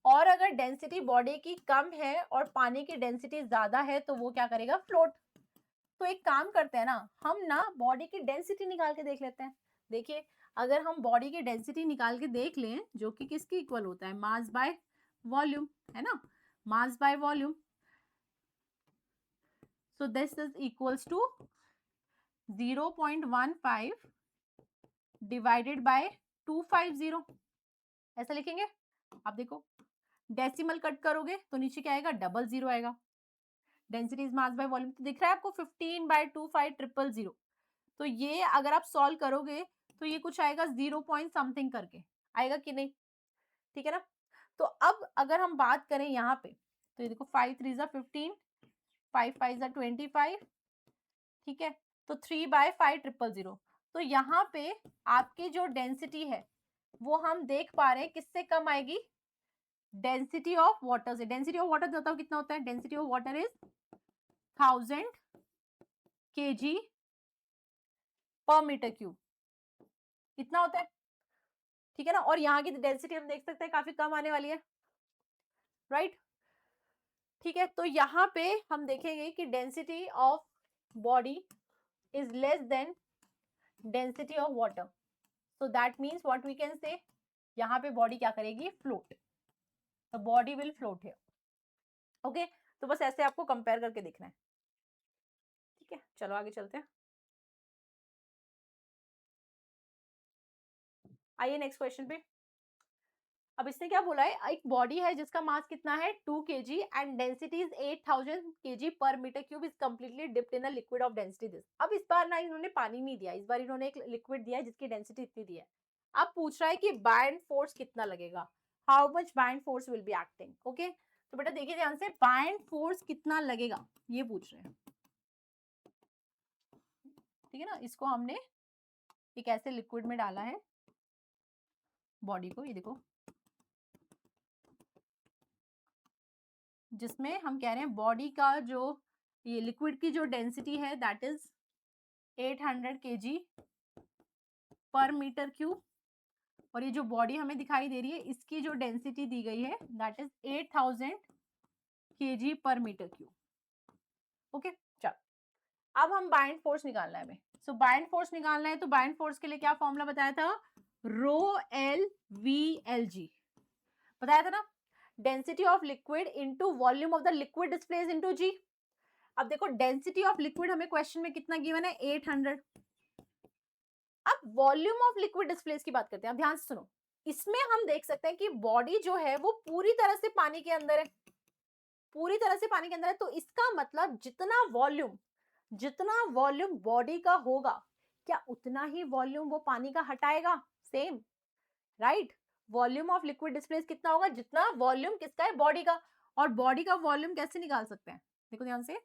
और अगर डेंसिटी बॉडी की कम है और पानी की डेंसिटी ज्यादा है तो वो क्या करेगा, फ्लोट। तो एक काम करते हैं ना, हम ना बॉडी की डेंसिटी निकाल के देख लेते हैं। देखिए, अगर हम बॉडी की डेंसिटी निकाल के देख लें जो कि किसके इक्वल होता है, मास बाय वॉल्यूम, है ना, mass by volume. So this is equals to 0.15 divided by 250, ऐसा लिखेंगे। आप देखो डेसिमल कट करोगे तो नीचे क्या आएगा, डबल जीरो आएगा। Density is mass by volume, तो दिख रहा है आपको 15/25,000। तो ये अगर आप सॉल्व करोगे तो ये कुछ आएगा 0 पॉइंट समथिंग करके, आएगा कि नहीं, ठीक है ना। तो अब अगर हम बात करें यहाँ पे, तो ये देखो 5 3 जा 15, 5 5 जा 25, ठीक है। तो 3/5,000, तो यहाँ पे आपकी जो डेंसिटी है वो हम देख पा रहे हैं किससे कम आएगी, डेंसिटी ऑफ वाटर से। डेंसिटी ऑफ वाटर बताओ कितना होता है, density of water is 1000 kg per meter cube, इतना होता है, ठीक है ना। और यहाँ की डेंसिटी हम देख सकते हैं काफी कम आने वाली है, राइट, ठीक है। तो यहाँ पे हम देखेंगे कि density of body is less than density of water, so that means what we can say, यहाँ पे बॉडी क्या करेगी, float, the body will float here, okay. तो बस ऐसे आपको कंपेयर करके देखना है, ठीक है। चलो आगे चलते हैं, आइए नेक्स्ट क्वेश्चन पे। अब इसने क्या बोला है, एक बॉडी है जिसका मास कितना है 2 kg and density is 8000 kg per meter cube, is completely dipped in a liquid of density this. अब इस बार ना इन्होंने पानी नहीं दिया, इस बार इन्होंने एक लिक्विड दिया है जिसकी डेंसिटी इतनी दी है। अब पूछ रहा है कि बाइंड फोर्स कितना लगेगा, how much bind force will be acting, okay. तो बेटा देखिए ध्यान से, बाइंड फोर्स कितना लगेगा ये पूछ रहे हैं, ठीक है ना। इसको हमने एक ऐसे लिक्विड में डाला है बॉडी को, ये देखो, जिसमें हम कह रहे हैं बॉडी का जो ये लिक्विड की जो डेंसिटी है that is 800 kg per meter cube, और ये जो बॉडी हमें दिखाई दे रही है इसकी जो डेंसिटी दी गई है that is 8000 kg per meter cube, okay. चलो अब हम बाइंड फोर्स निकालना है हमें। सो बाइंड फोर्स निकालना है तो बाइंड फोर्स के लिए क्या फॉर्मूला बताया था, rho L V L g बताया था ना, density of liquid into volume of the liquid displace into g. अब देखो डेंसिटी ऑफ लिक्विड हमें क्वेश्चन में कितना गिवन है, 800। अब वॉल्यूम ऑफ लिक्विड डिस्प्लेस की बात करते हैं, अब ध्यान से सुनो। इसमें हम देख सकते हैं कि बॉडी जो है वो पूरी तरह से पानी के अंदर है, पूरी तरह से पानी के अंदर है, तो इसका मतलब जितना वॉल्यूम बॉडी का होगा, क्या उतना ही वॉल्यूम वो पानी का हटाएगा, same, right. Volume of liquid displace कितना होगा, जितना वॉल्यूम किसका है, बॉडी का। और बॉडी का वॉल्यूम कैसे निकाल सकते हैं, देखो ध्यान से,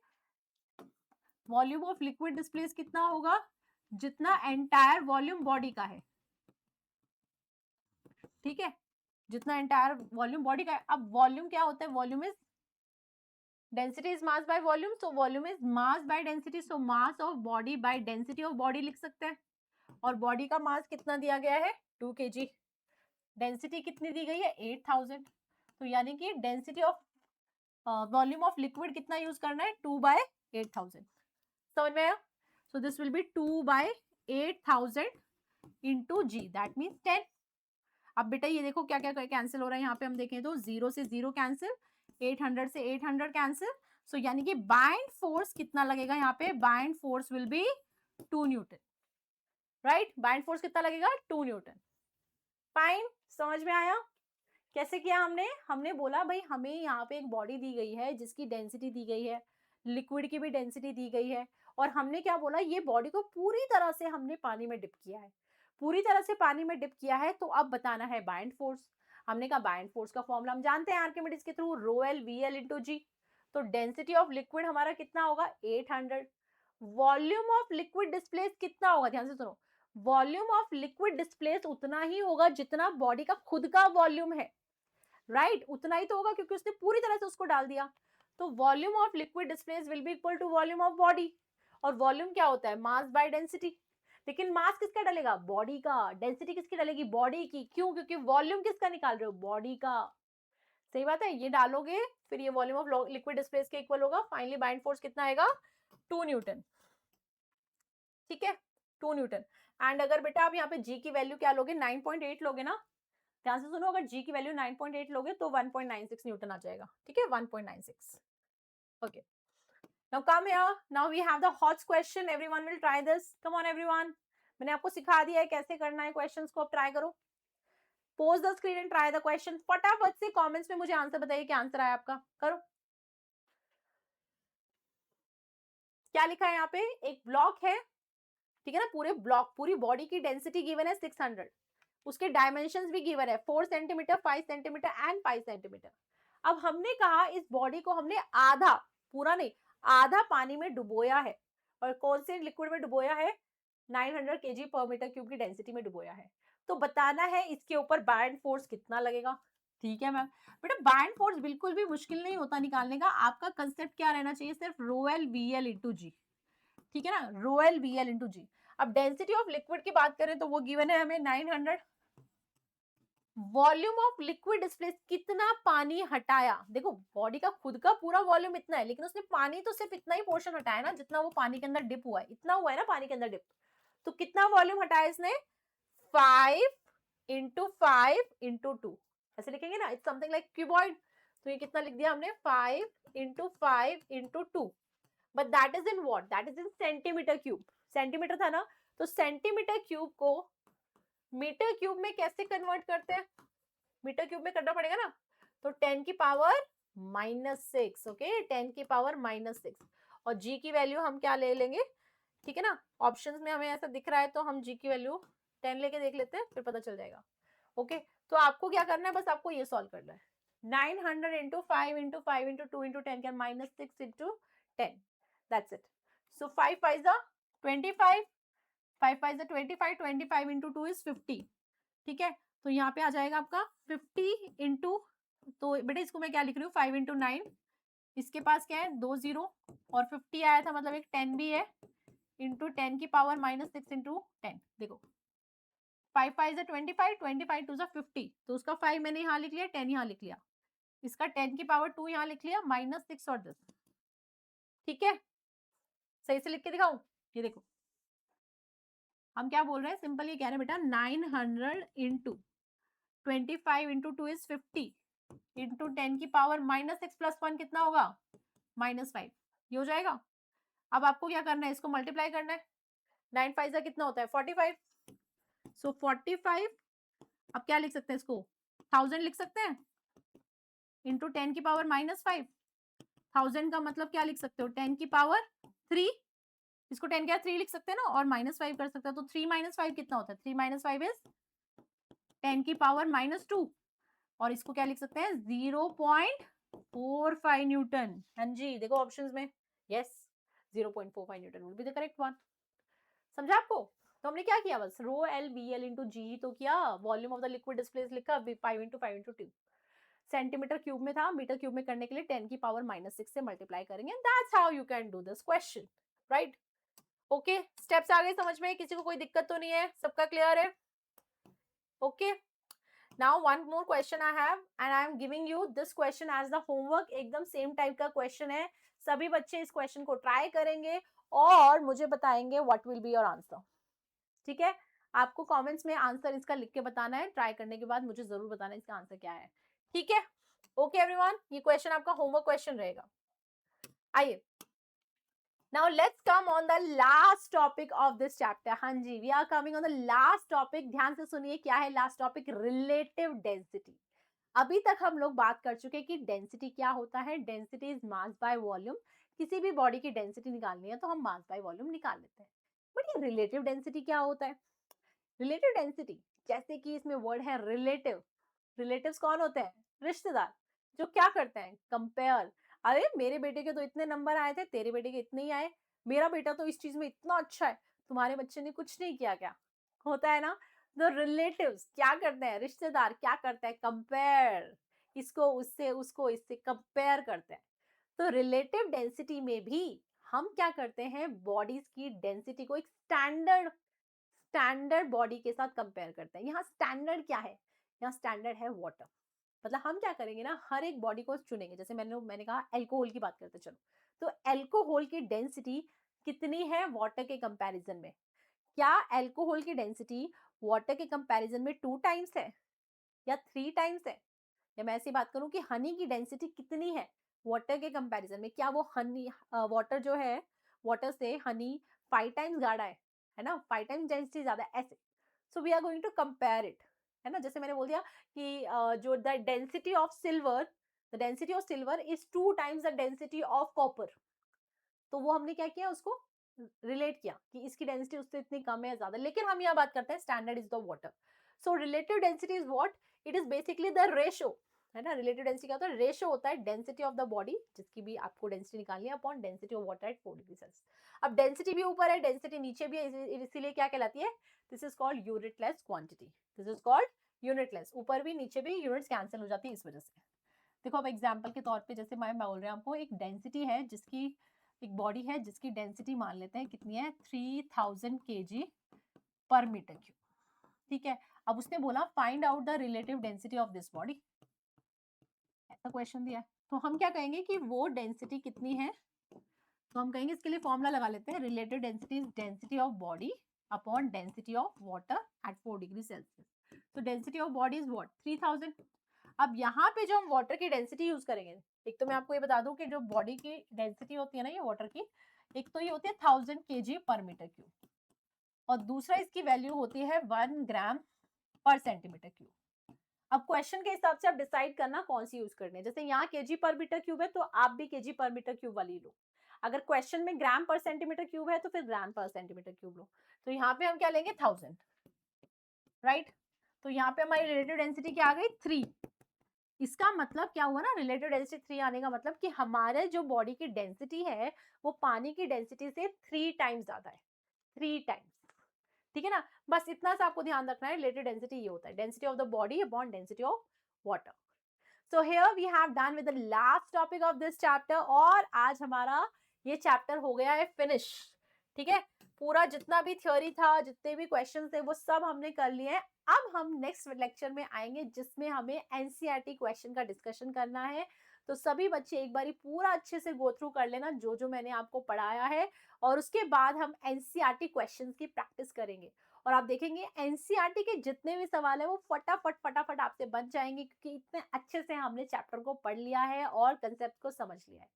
वॉल्यूम ऑफ लिक्विड डिस्प्लेस कितना होगा, जितना एंटायर वॉल्यूम बॉडी का है, ठीक है, जितना एंटायर वॉल्यूम बॉडी का है। अब वॉल्यूम क्या होता है, volume is density is mass by volume, so volume is mass by density, so mass of body by density of body लिख सकते हैं। और बॉडी का मास कितना दिया गया है 2 kg, डेंसिटी कितनी दी गई है 8000, तो यानी कि density of volume of liquid कितना यूज करना है 2/8000, समझ में आया। So this will be 2/8000 into G, that means 10। अब बेटा ये देखो क्या क्या कैंसिल हो रहा है, यहाँ पे हम देखें तो 0 से 0 कैंसिल, 800 से 800 कैंसिल, सो यानी कि बाइंड फोर्स कितना लगेगा यहाँ पे, bind force will be 2 Newton, right. Bind force कितना लगेगा 2 न्यूटन, फाइन, समझ में आया कैसे किया हमने। हमने बोला भाई हमें यहाँ पे एक बॉडी दी गई है जिसकी डेंसिटी दी गई है, लिक्विड की भी डेंसिटी दी गई है, और हमने क्या बोला, ये बॉडी को पूरी तरह से हमने पानी में डिप किया है, पूरी तरह से पानी में डिप किया है, तो अब बताना है बाइंड फोर्स। हमने कहा बाइंड फोर्स का फॉर्मूला हम जानते हैं आर्किमिडीज के थ्रू, rho L V L into g. तो डेंसिटी ऑफ लिक्विड हमारा कितना होगा 800, वॉल्यूम ऑफ लिक्विड डिस्प्लेस कितना होगा, ध्यान से सुनो, वॉल्यूम ऑफ लिक्विड डिस्प्लेस उतना ही होगा जितना बॉडी का खुद का वॉल्यूम है, राइट, उतना ही तो होगा क्योंकि उसने पूरी तरह से उसको डाल दिया। तो volume of liquid displace will be equal to volume of body, और वॉल्यूम क्या होता है, मास बाय डेंसिटी। लेकिन मास किसका डलेगा, बॉडी का, डेंसिटी किसकी डलेगी, बॉडी की, क्यों, क्योंकि वॉल्यूम किसका निकाल रहे हो, बॉडी का, सही बात है। ये डालोगे फिर ये वॉल्यूम ऑफ लिक्विड डिस्प्लेस के इक्वल होगा, फाइनली बाइंड फोर्स कितना आएगा 2 न्यूटन, ठीक है, 2 न्यूटन। एंड अगर बेटा आप यहाँ पे जी की वैल्यू क्या लोगे, 9.8 लोगे ना, ध्यान से सुनो, अगर जी की वैल्यू 9.8 लोगे तो 1.96 न्यूटन आ जाएगा, ठीक है, 1.96, okay. Now come here. Now we have the hot question. Everyone will try this. Come on everyone. मैंने आपको सिखा दिया है कैसे करना है क्वेश्चंस को, अब ट्राई करो. Pose the screen and try the question. फटाफट से कमेंट्स में मुझे आंसर बताइए क्या आंसर आया आपका. करो. क्या लिखा है यहाँ पे? एक ब्लॉक है, ठीक है ना, पूरे ब्लॉक, पूरी बॉडी की डेंसिटी गिवन है 600. उसके डायमेंशंस भी गिवन है 4 सेंटीमीटर, 5 सेंटीमीटर एंड 5 सेंटीमीटर. अब हमने कहा इस बॉडी को हमने आधा, पूरा नहीं, आधा पानी में डुबोया है. और कौन से लिक्विड में डुबोया है? 900 kg पर मीटर क्यूब की डेंसिटी में डुबोया है. तो बताना है इसके ऊपर बायंड फोर्स कितना लगेगा. ठीक है मैम. बेटा बायंड फोर्स बिल्कुल भी मुश्किल नहीं होता निकालने का. आपका कंसेप्ट क्या रहना चाहिए? सिर्फ rho L V L into g. ठीक है ना, rho L V L into g. अब डेंसिटी ऑफ लिक्विड की बात करें तो वो गिवन है हमें 900. वॉल्यूम ऑफ लिक्विड डिस्प्लेस, कितना पानी हटाया. देखो बॉडी का खुद का पूरा वॉल्यूम इतना है, लेकिन उसने पानी तो सिर्फ इतना ही पोर्शन हटाया ना जितना वो पानी के अंदर डिप हुआ है. इतना हुआ है ना पानी के अंदर डिप. तो कितना वॉल्यूम हटाया इसने? 5 × 5 × 2. ऐसे लिखेंगे ना, इट्स समथिंग लाइक क्यूबॉइड. तो ये कितना लिख दिया हमने? 5 × 5 × 2. But that is in what? That is in centimetre cube. Centimetre था ना, तो सेंटीमीटर क्यूब को मीटर क्यूब में कैसे कन्वर्ट करते हैं? मीटर क्यूब में करना पड़ेगा ना. तो 10 की पावर -6. ओके, 10 की पावर -6. और जी की वैल्यू हम क्या ले लेंगे? ठीक है ना, ऑप्शंस में हमें ऐसा दिख रहा है तो हम जी की वैल्यू 10 लेके देख लेते हैं, फिर पता चल जाएगा. ओके, तो आपको क्या करना है? बस आपको ये सॉल्व करना है. 900 × 5 × 5 × 2 × 10 can -6 × 10. That's it. So 5 5 is 25. 5 5 is 25. 25 × 2 is 50. ठीक है, तो यहाँ पे आ जाएगा आपका 50 इंटू, तो बेटा इसको मैं क्या लिख रही हूँ? 5 × 9. इसके पास क्या है? 2 0. और 50 आया था मतलब एक 10 भी है, इंटू 10 की पावर -6 × 10. देखो 5 5 is 25. 25 2 is 50. तो उसका 5 मैंने यहाँ लिख लिया, 10 यहाँ लिख लिया. इसका 10 की पावर 2 यहाँ लिख लिया, -6 और 10. ठीक है, सही से लिख के दिखाऊं? ये देखो हम क्या बोल रहे हैं, सिंपल ये कह रहे हैं बेटा 900 इंटू 25 इंटू 2 इज 50 इंटू 10 की पावर -6 + 1 कितना होगा? -5. ये हो जाएगा. अब आपको क्या करना है? इसको मल्टीप्लाई करना है. 9 5 का कितना होता है? 45. सो 45. अब क्या लिख सकते हैं इसको? 1000 लिख सकते हैं इंटू 10 की पावर -5. 1000 का मतलब क्या लिख सकते हो? 10 की पावर 3. इसको 10 क्या 3 लिख सकते हैं ना, और -5 कर सकते हैं. तो 3 - 5 कितना होता है? 3 - 5 इज 10 की पावर -2. और इसको क्या लिख सकते हैं? 0.45 न्यूटन. हाँ जी, देखो ऑप्शंस में. Yes, 0.45 newton will be the correct one. समझा आपको? तो हमने क्या किया? बस rho L B L into g तो किया, volume of the liquid displace लिखा, 5 × 5 × 2. सेंटीमीटर क्यूब में था, मीटर क्यूब में करने के लिए 10 की पावर -6 से मल्टीप्लाई करेंगे. That's how you can do this question, right? Okay, steps आ गए समझ में? किसी को कोई दिक्कत तो नहीं है? सबका क्लियर है? Okay, now one more question I have and I am giving you this question as the homework. एकदम सेम टाइप का क्वेश्चन है. सभी बच्चे इस क्वेश्चन को ट्राई करेंगे और मुझे बताएंगे what will be your answer. ठीक है, आपको कमेंट्स में आंसर इसका लिख के बताना है. ट्राई करने के बाद मुझे जरूर बताना है इसका आंसर क्या है. ठीक है, ओके एवरीवन, ये क्वेश्चन आपका होमवर्क क्वेश्चन रहेगा. आइए, now let's come on the last topic of this chapter. हाँ जी, we are coming on the last topic. ध्यान से सुनिए, क्या है last topic? Relative density. अभी तक हम लोग बात कर चुके हैं कि डेंसिटी क्या होता है. Density is mass by volume. किसी भी बॉडी की डेंसिटी निकालनी है तो हम मास बाय वॉल्यूम निकाल लेते हैं. बट ये रिलेटिव डेंसिटी क्या होता है? रिलेटिव डेंसिटी, जैसे कि इसमें वर्ड है रिलेटिव. रिलेटिव्स कौन होते हैं? रिश्तेदार. जो क्या करते हैं? कंपेयर. अरे मेरे बेटे के तो इतने नंबर आए थे, तेरे बेटे के इतने ही आए. मेरा बेटा तो इस चीज में इतना अच्छा है, तुम्हारे बच्चे ने कुछ नहीं किया. क्या होता है ना? तो रिलेटिव्स क्या करते हैं? रिश्तेदार क्या करते हैं? कंपेयर. इसको उससे, उसको इससे कंपेयर करते हैं. तो रिलेटिव डेंसिटी में भी हम क्या करते हैं? बॉडीज की डेंसिटी को एक स्टैंडर्ड बॉडी के साथ कंपेयर करते हैं. यहाँ स्टैंडर्ड क्या है? यहाँ स्टैंडर्ड है वाटर. मतलब हम क्या करेंगे ना, हर एक बॉडी को चुनेंगे. जैसे मैंने कहा अल्कोहल की बात करते चलो, तो अल्कोहल की डेंसिटी कितनी है वाटर के कंपैरिजन में? क्या अल्कोहल की डेंसिटी वाटर के कंपैरिजन में 2 टाइम्स है या 3 टाइम्स है? या मैं ऐसी बात करूं कि हनी की डेंसिटी कितनी है? वाटर के कंपैरिजन में क्या वो हनी वाटर जो है, वाटर से हनी 5 टाइम्स गाढ़ा है ना? 5 टाइम्स डेंसिटी ज़्यादा है, ऐसे। So we are going to compare it, है ना? जैसे मैंने बोल दिया कि जो the density of silver is 2 times the density of copper. तो वो हमने क्या किया, उसको रिलेट किया कि इसकी डेंसिटी उससे इतनी कम है या ज्यादा, लेकिन हम यहाँ बात करते हैं standard is the water. So relative density is what, it is basically the ratio, है ना? रिलेटिव डेंसिटी क्या होता है, रेशो होता है डेंसिटी ऑफ द बॉडी, जिसकी भी आपको डेंसिटी निकालनी है, upon density of water at 4 degree Celsius. अब डेंसिटी भी ऊपर है, डेंसिटी नीचे भी है, इसीलिए क्या कहलाती है, this is called unitless quantity. This is called unitless, ऊपर भी नीचे भी यूनिट्स कैंसिल हो जाती है इस वजह से। देखो अब एग्जाम्पल के तौर पे, जैसे मैं बोल रहे हैं आपको, एक डेंसिटी है जिसकी, एक बॉडी है जिसकी डेंसिटी मान लेते हैं कितनी है, 3000 kg पर मीटर क्यूब, ठीक है? अब उसने बोला find out the relative density of this body, ऐसा क्वेश्चन दिया है। तो हम क्या कहेंगे कि वो डेंसिटी कितनी है, तो हम कहेंगे इसके लिए फॉर्मूला लगा लेते हैं, relative density is density of body upon density of water at 4 degree Celsius. तो density of body is what, 3000। अब यहाँ पे जो हम वाटर की डेंसिटी यूज करेंगे, एक तो मैं आपको ये बता दूं कि जो बॉडी की डेंसिटी होती है ना ये वाटर की, एक तो ये होती है 1000 kg पर मीटर क्यूब, और दूसरा इसकी वैल्यू होती है 1 ग्राम पर सेंटीमीटर क्यूब। अब क्वेश्चन के हिसाब से आप डिसाइड करना कौन सी यूज करनी है, जैसे यहाँ केजी पर मीटर क्यूब है तो आप भी केजी पर मीटर क्यूब वाली लो। अगर क्वेश्चन में ग्राम पर सेंटीमीटर क्यूब है तो फिर ग्राम पर सेंटीमीटर क्यूब लो। तो यहाँ पे हम क्या लेंगे, 1000, राइट? तो यहाँ पे हमारी रिलेटिव डेंसिटी क्या आ गई, 3। इसका मतलब क्या हुआ ना, रिलेटिव डेंसिटी 3 आने का मतलब कि हमारे जो बॉडी की डेंसिटी है वो पानी की डेंसिटी से 3 टाइम्स ज्यादा है, 3 टाइम्स, ठीक है ना? बस इतना सा आपको ध्यान रखना है, रिलेटिव डेंसिटी ये होता है, density of the body upon density of water. So here we have done with the last topic of this chapter, और आज हमारा ये चैप्टर हो गया है फिनिश, ठीक है? पूरा जितना भी थ्योरी था, जितने भी क्वेश्चन थे, वो सब हमने कर लिए हैं। अब हम नेक्स्ट लेक्चर में आएंगे जिसमें हमें एनसीईआरटी क्वेश्चन का डिस्कशन करना है। तो सभी बच्चे एक बारी पूरा अच्छे से गो थ्रू कर लेना जो जो मैंने आपको पढ़ाया है, और उसके बाद हम एनसीईआरटी क्वेश्चंस की प्रैक्टिस करेंगे, और आप देखेंगे एनसीईआरटी के जितने भी सवाल है वो फटाफट फटाफट आपसे बन जाएंगे, क्योंकि इतने अच्छे से हमने चैप्टर को पढ़ लिया है और कंसेप्ट को समझ लिया है।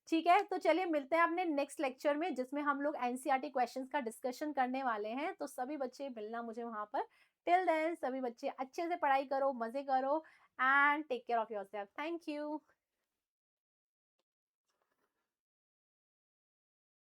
ठीक है, तो चलिए मिलते हैं अपने नेक्स्ट लेक्चर में जिसमें हम लोग एनसीईआरटी क्वेश्चंस का डिस्कशन करने वाले हैं। तो सभी बच्चे मिलना मुझे वहां पर। टिल देन सभी बच्चे अच्छे से पढ़ाई करो, मजे करो, and take care of yourself. Thank you.